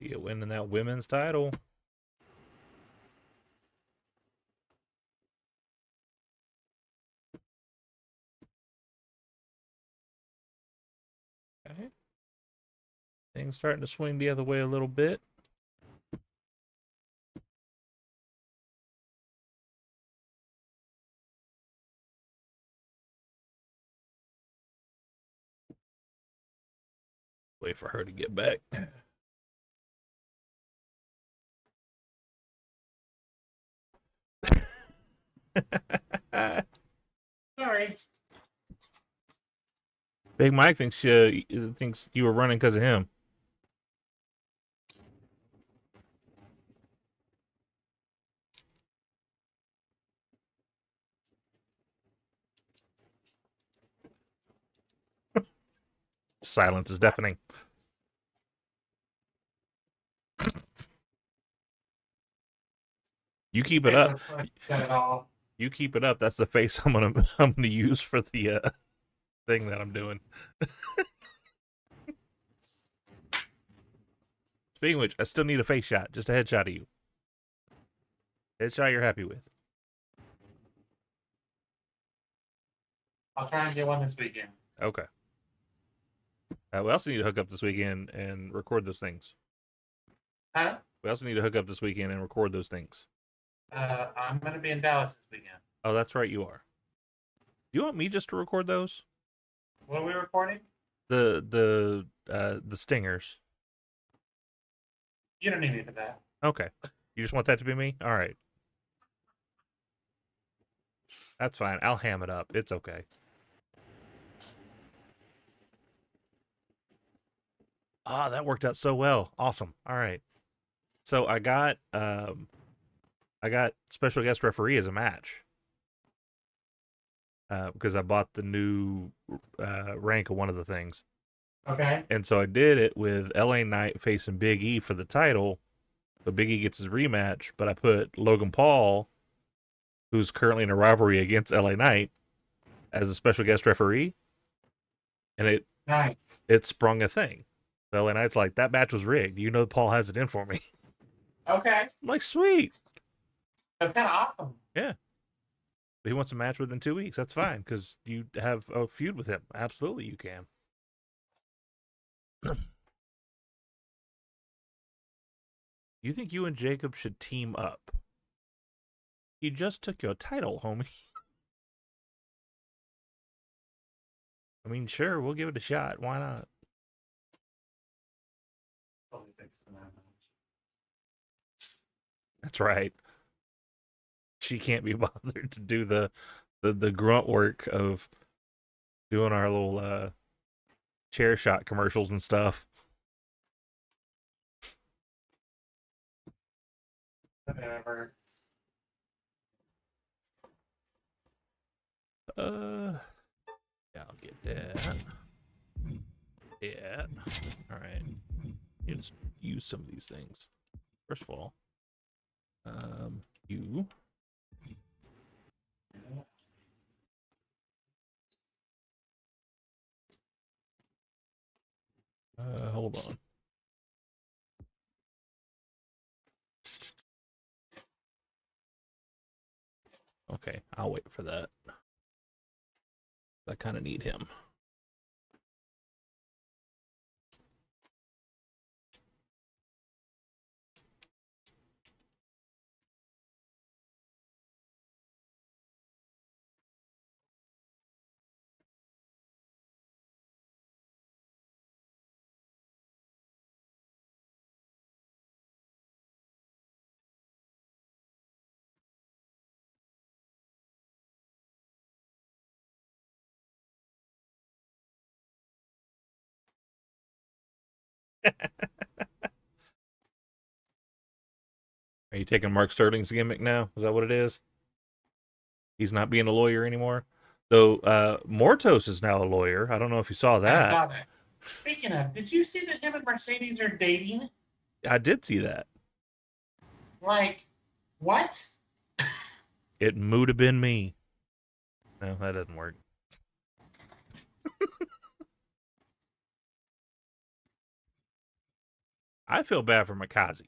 Yeah, winning that women's title. Okay. Things starting to swing the other way a little bit. Wait for her to get back. Sorry. Big Mike thinks you were running because of him. Silence is deafening. You keep it up. You keep it up. That's the face I'm gonna use for the thing that I'm doing. Speaking of which, I still need a face shot. Just a headshot of you. Headshot you're happy with. I'll try and get one this weekend. Okay. We also need to hook up this weekend and record those things. Huh? We also need to hook up this weekend and record those things. I'm going to be in Dallas this weekend. Oh, that's right, you are. Do you want me just to record those? What are we recording? The stingers. You don't need me for that. Okay. You just want that to be me? All right. That's fine. I'll ham it up. It's okay. Ah, that worked out so well. Awesome. All right. So I got special guest referee as a match. Because I bought the new rank of one of the things. Okay. And so I did it with LA Knight facing Big E for the title. So Big E gets his rematch, but I put Logan Paul, who's currently in a rivalry against LA Knight, as a special guest referee. And Nice. it sprung a thing. So LA Knight's like, that match was rigged. You know Paul has it in for me. Okay. I'm like, sweet. That's kind of awesome. Yeah. But he wants a match within 2 weeks. That's fine, because you have a feud with him. Absolutely, you can. You think you and Jacob should team up? You just took your title, homie. I mean, sure, we'll give it a shot. Why not? Totally fixed for that match. That's right. She can't be bothered to do the grunt work of doing our little chair shot commercials and stuff. Whatever. Yeah, I'll get that. Yeah. All right. You just use some of these things. First of all, you. Hold on. Okay, I'll wait for that. I kind of need him. Are you taking Mark Sterling's gimmick now? Is that what it is? He's not being a lawyer anymore. Though Mortos is now a lawyer. I don't know if you saw I that. saw that. Speaking of, did you see that him and Mercedes are dating? I did see that. Like, what? It mood have been me. No, that doesn't work. I feel bad for Mikaze.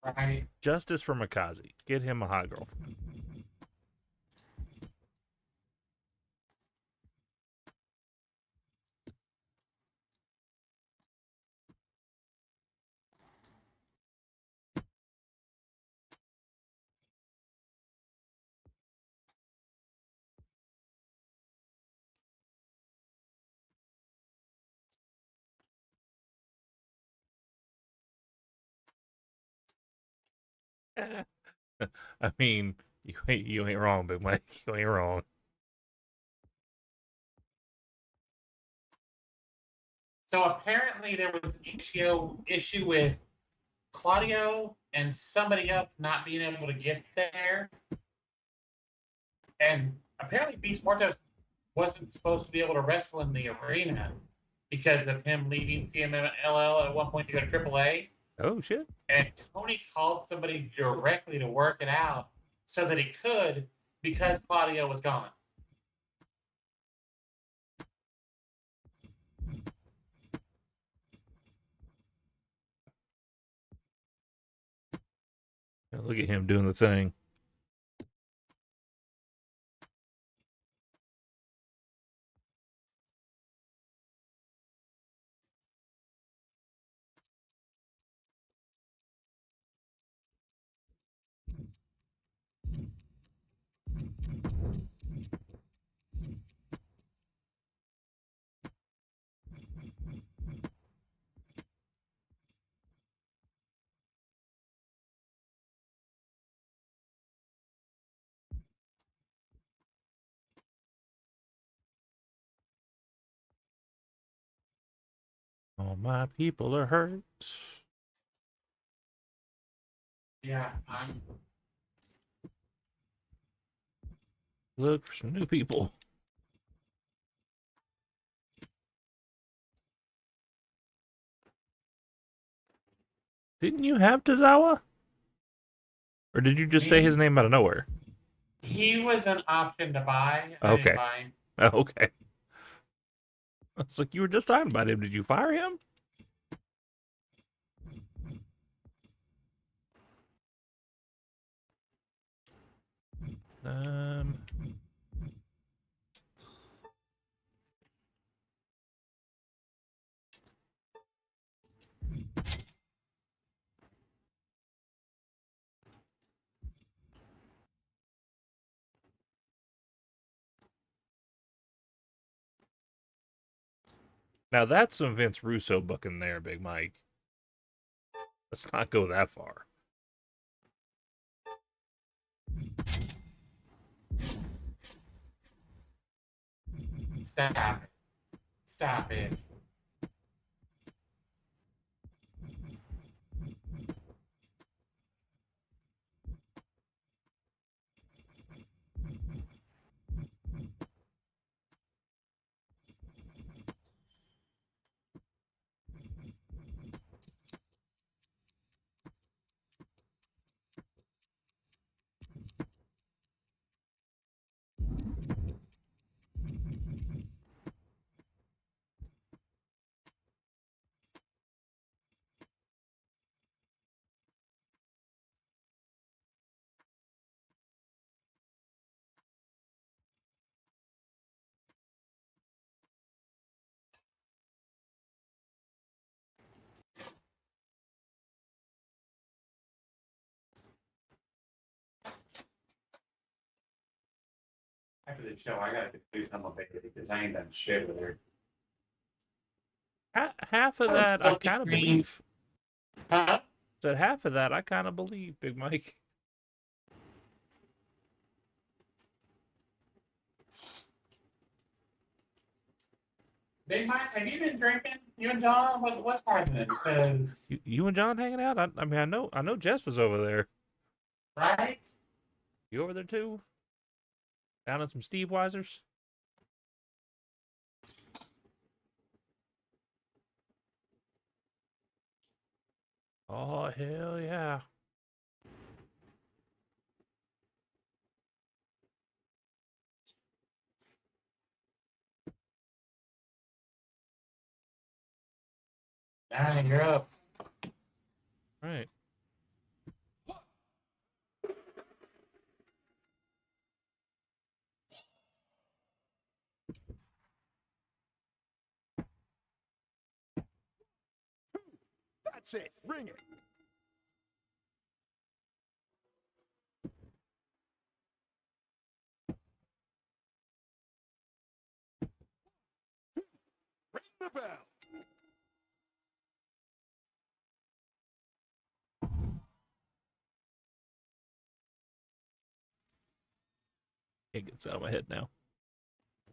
Right. Justice for Mikaze. Get him a hot girlfriend. I mean, you ain't wrong, Big Mike. You ain't wrong. So apparently there was an issue with Claudio and somebody else not being able to get there. And apparently Beast Mortos wasn't supposed to be able to wrestle in the arena because of him leaving CMLL at one point to go to AAA. Oh shit. And Tony called somebody directly to work it out so that he could because Claudio was gone. Look at him doing the thing. All my people are hurt. Yeah, Look for some new people. Didn't you have Tozawa? Or did you just say his name out of nowhere? he was an option to buy. I Okay. didn't buy him. Okay. I was like, you were just talking about him. Did you fire him? Um. Now that's some Vince Russo booking there, Big Mike. Let's not go that far. Stop it. Stop it. After the show, I gotta do something with it because I ain't done shit with her. Half of that I kind of believe. Huh? Said half of that I kind of believe, Big Mike. Big Mike, have you been drinking? You and John? What's happening? Because You and John hanging out? I mean, I know Jess was over there. right? You over there too? Down in some Steve Weisers? Oh, hell yeah. Nah, you're up. Right. That's it. Ring it. Ring the bell. It gets out of my head now.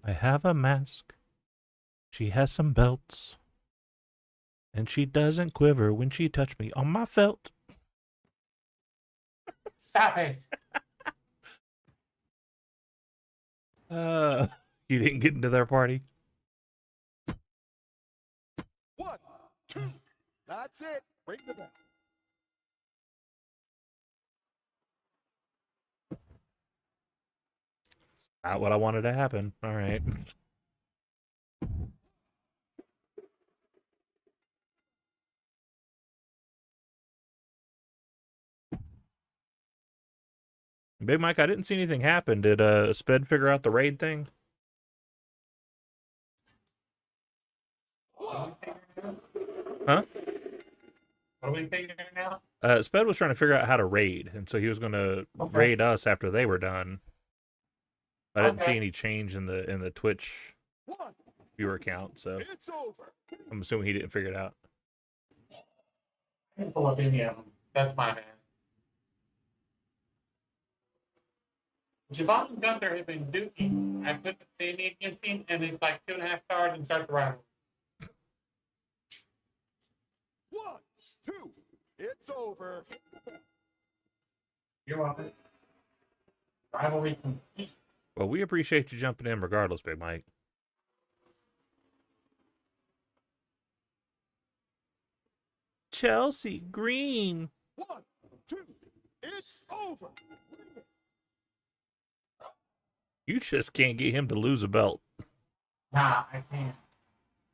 I have a mask. She has some belts. And she doesn't quiver when she touched me on my felt. Stop it. You didn't get into their party? 1, 2. That's it. Ring the bell. Not what I wanted to happen. All right. Big Mike, I didn't see anything happen. Did Sped figure out the raid thing? Huh? What are we figuring out? Sped was trying to figure out how to raid, and so he was going to raid us after they were done. I didn't see any change in the Twitch viewer count, so It's over. I'm assuming he didn't figure it out. I didn't pull up any of them. That's my bad. Javon and Gunther have been duking. I put the Sammy against him, and it's like 2.5 stars and starts the rivalry. 1, 2. It's over. You're welcome. Rivalry complete. Well, we appreciate you jumping in regardless, Big Mike. Chelsea Green. 1, 2. It's over. You just can't get him to lose a belt. Nah, I can't.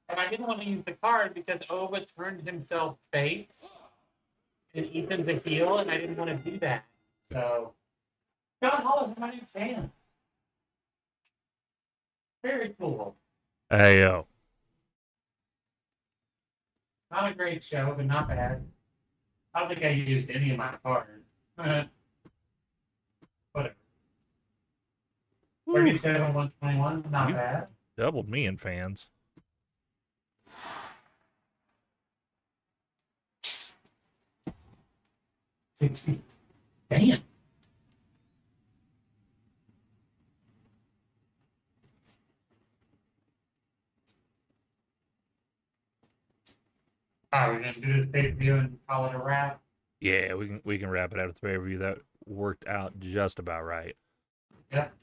And I didn't want to use the card because Ova turned himself face. And Ethan's a heel, and I didn't want to do that. So, John Hall is my new fan. Very cool. Hey, yo. Not a great show, but not bad. I don't think I used any of my cards. Whatever. 37, 121, not You- bad. Doubled me in fans. $60. Damn. All right, we're gonna do this pay-per-view and call it a wrap. Yeah, we can wrap it out at the pay-per-view. That worked out just about right. Yep.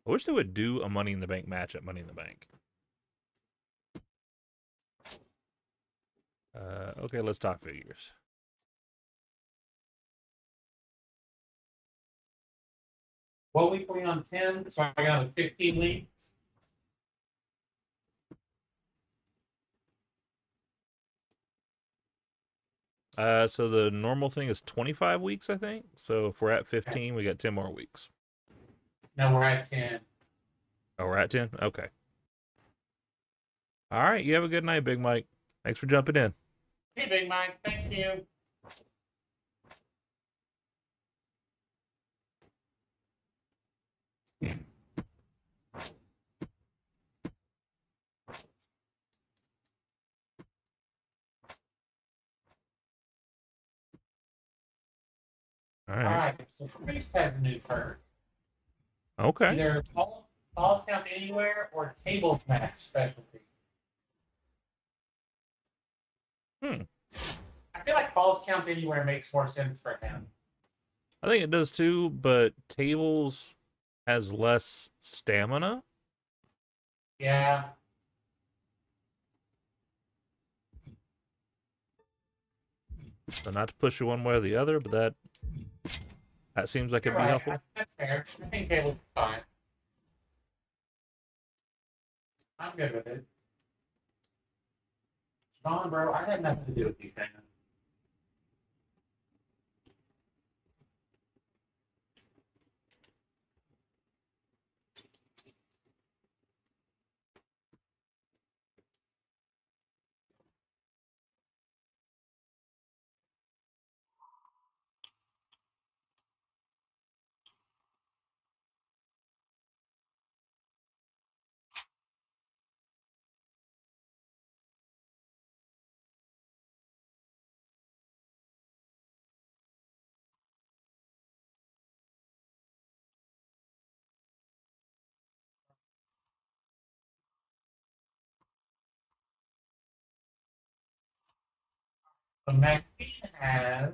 I wish they would do a Money in the Bank match at Money in the Bank. Okay, let's talk figures. What week were we on? 10? So I got 15 weeks. So the normal thing is 25 weeks, I think. So if we're at 15, we got 10 more weeks. No, we're at 10. Oh, we're at 10? Okay. All right, you have a good night, Big Mike. Thanks for jumping in. Hey, Big Mike, thank you. All All right. right, so Priest has a new card. Okay. Either Falls Count Anywhere or Tables Match specialty? Hmm. I feel like Falls Count Anywhere makes more sense for him. I think it does too, but tables has less stamina. Yeah. So not to push you one way or the other, but that seems like You're it'd be right. helpful. That's fair. I think tables is fine. I'm good with it. Sean, bro, I had nothing to do with you, man. So Maxine has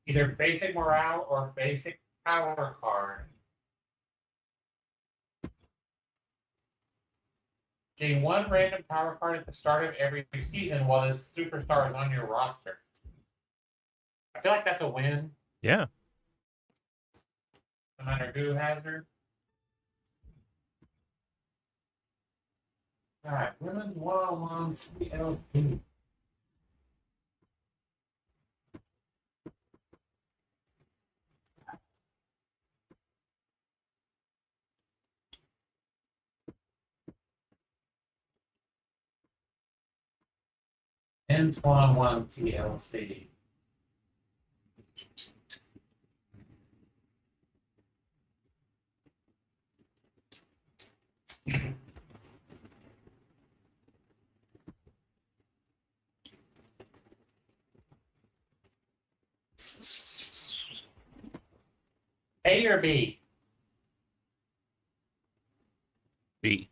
either basic morale or basic power card. Gain one random power card at the start of every season while this superstar is on your roster. I feel like that's a win, Yeah. no matter who has her. All right, women's one-on-one TLC. Men's one-on-one TLC. A or B? B.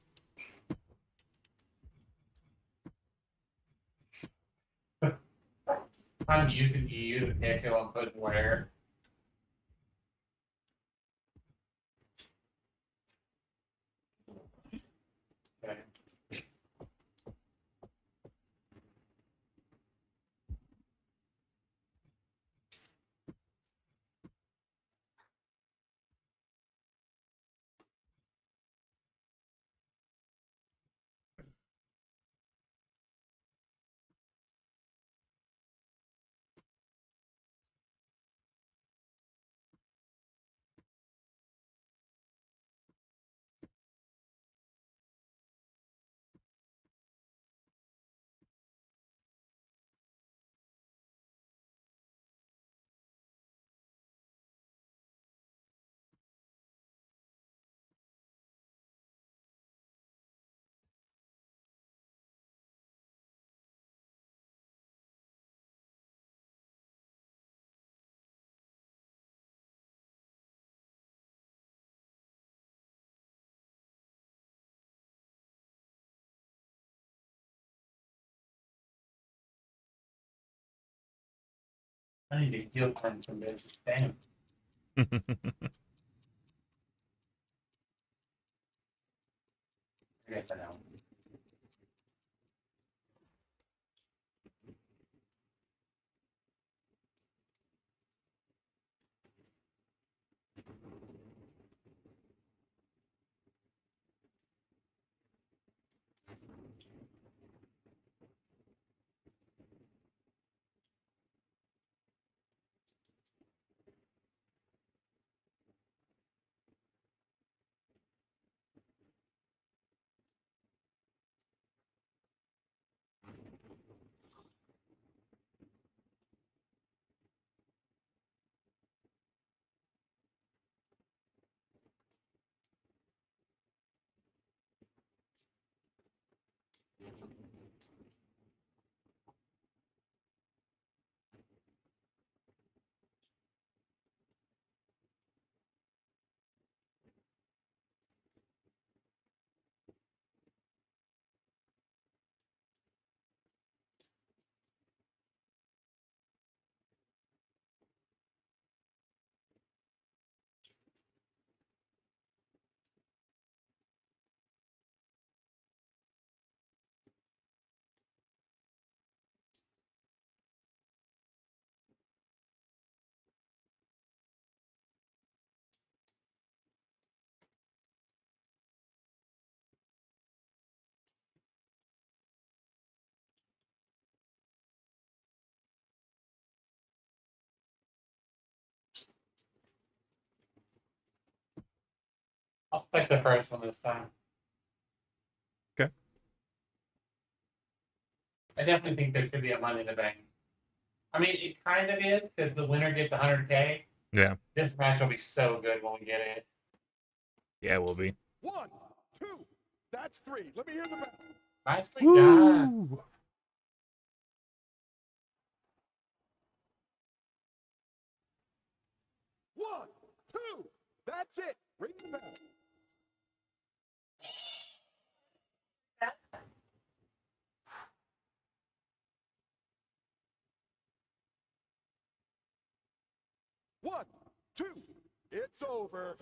I'm using you to pick who I'm putting where. Okay. I need to heal from some business. Damn. I guess I know. I'll pick the first one this time. Okay. I definitely think there should be a Money in the Bank. I mean, it kind of is because the winner gets 100K. Yeah. This match will be so good when we get it. Yeah, it will be. 1, 2, that's 3. Let me hear the bell. Nicely done. Woo! One, two, that's it. Ring the bell. One, two, it's over.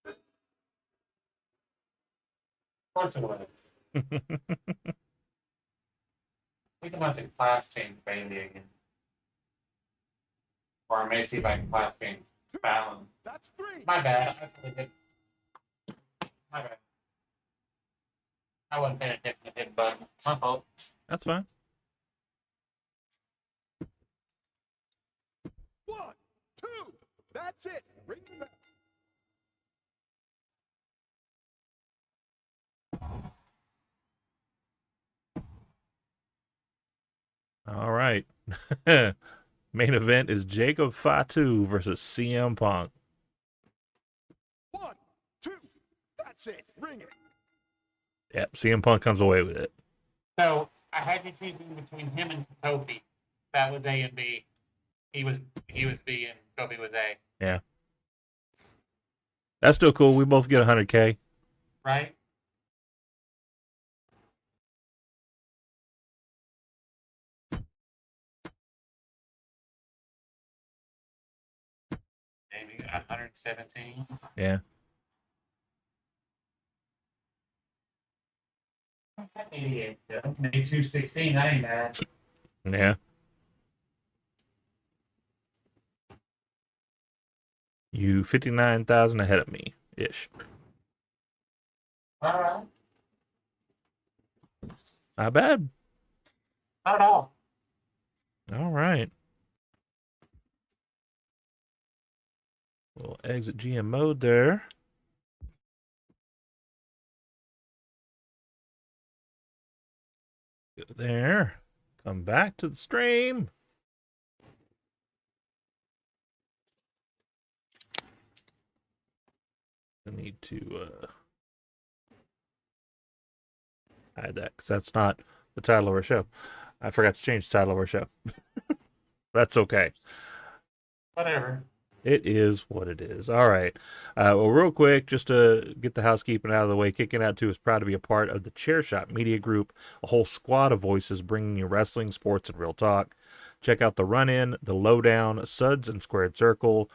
Of course it was. We can have to class change Bailey again. Or I may see if I can class change Fallon. That's 3. My bad. My bad. I wasn't paying attention to hit button. My fault. That's fine. 1, 2, that's it. Ring the bell. All right. Main event is Jacob Fatu versus CM Punk. 1, 2, that's it. Ring it. Yep, CM Punk comes away with it. So I had you choosing between him and Kofi. That was A and B. He was B and Kofi was A. Yeah. That's still cool. We both get 100K. Right? Damn, you got 117. Yeah. I got 88 still. Maybe 216. That ain't bad. Yeah. You 59,000 ahead of me, ish. All right. Not bad. Not at all. All right. We'll exit GM mode there. Go there. Come back to the stream. I need to hide that because that's not the title of our show. I forgot to change the title of our show. That's okay. Whatever. It is what it is. All right. Well, real quick, just to get the housekeeping out of the way, Kicking Out 2 is proud to be a part of the Chairshot Media Group, a whole squad of voices bringing you wrestling, sports, and real talk. Check out the Run-In, the Lowdown, Suds and Squared Circle,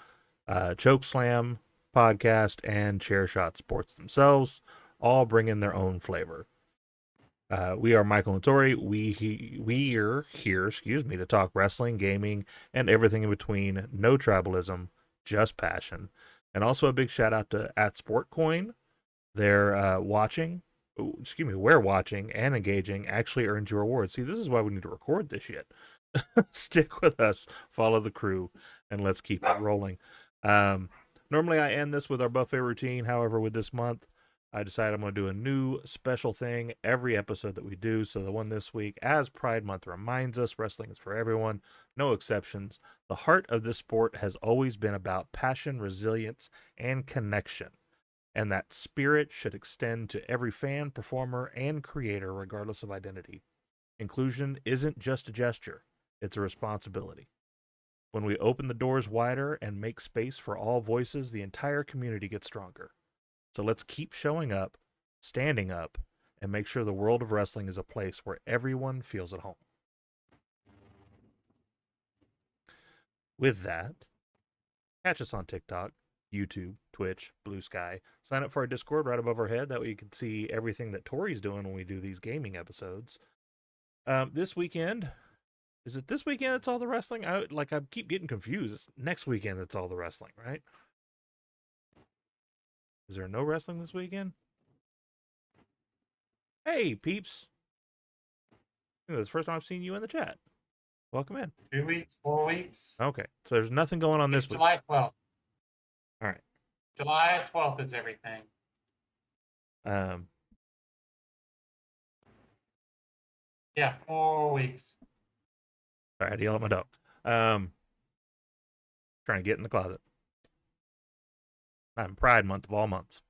Chokeslam podcast, and Chairshot Sports themselves, all bringing their own flavor. We are Michael and Tori. We're here, to talk wrestling, gaming, and everything in between. No tribalism, just passion. And also a big shout out to @SportCoin. They're we're watching and engaging actually earns you rewards. See, this is why we need to record this shit. Stick with us, follow the crew, and let's keep it rolling. Normally I end this with our buffet routine. However, with this month, I decided I'm going to do a new special thing every episode that we do. So the one this week, as Pride Month reminds us, wrestling is for everyone, no exceptions. The heart of this sport has always been about passion, resilience, and connection. And that spirit should extend to every fan, performer, and creator, regardless of identity. Inclusion isn't just a gesture, it's a responsibility. When we open the doors wider and make space for all voices, the entire community gets stronger. So let's keep showing up, standing up, and make sure the world of wrestling is a place where everyone feels at home. With that, catch us on TikTok, YouTube, Twitch, BlueSky. Sign up for our Discord right above our head. That way you can see everything that Tori's doing when we do these gaming episodes. This weekend, is it this weekend it's all the wrestling? I keep getting confused. It's next weekend it's all the wrestling, right? Is there no wrestling this weekend? Hey, peeps. This is the first time I've seen you in the chat. Welcome in. 2 weeks, 4 weeks. Okay, so there's nothing going on this week. July 12th. All right. July 12th is everything. Yeah, 4 weeks. Sorry, I had to yell at my dog. Trying to get in the closet. I'm Pride Month of all months.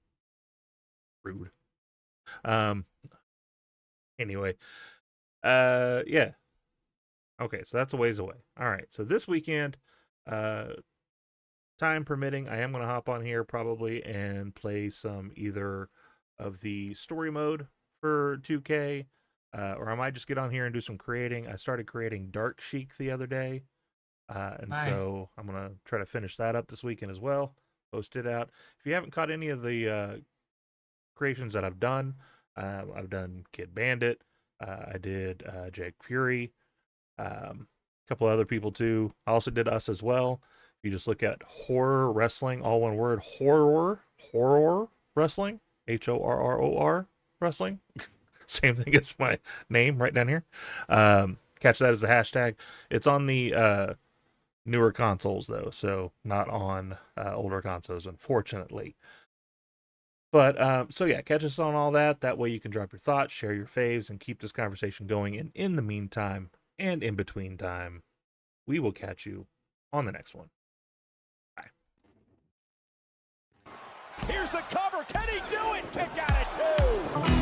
Rude. Anyway. Yeah. Okay, so that's a ways away. All right, so this weekend, time permitting, I am going to hop on here probably and play some either of the story mode for 2K, or I might just get on here and do some creating. I started creating Dark Sheik the other day, and Nice. so I'm going to try to finish that up this weekend as well. Post it out. If you haven't caught any of the creations that I've done Kid Bandit, I did Jake Fury, a couple other people too. I also did us as well. If you just look at horror wrestling, all one word, horror wrestling, HORROR wrestling. Same thing as my name right down here. Catch that as a hashtag. It's on the newer consoles though, so not on older consoles, unfortunately. But so yeah, catch us on all that. That way you can drop your thoughts, share your faves, and keep this conversation going. And in the meantime, and in between time, we will catch you on the next one. Bye. Here's the cover. Can he do it? Kick out at 2.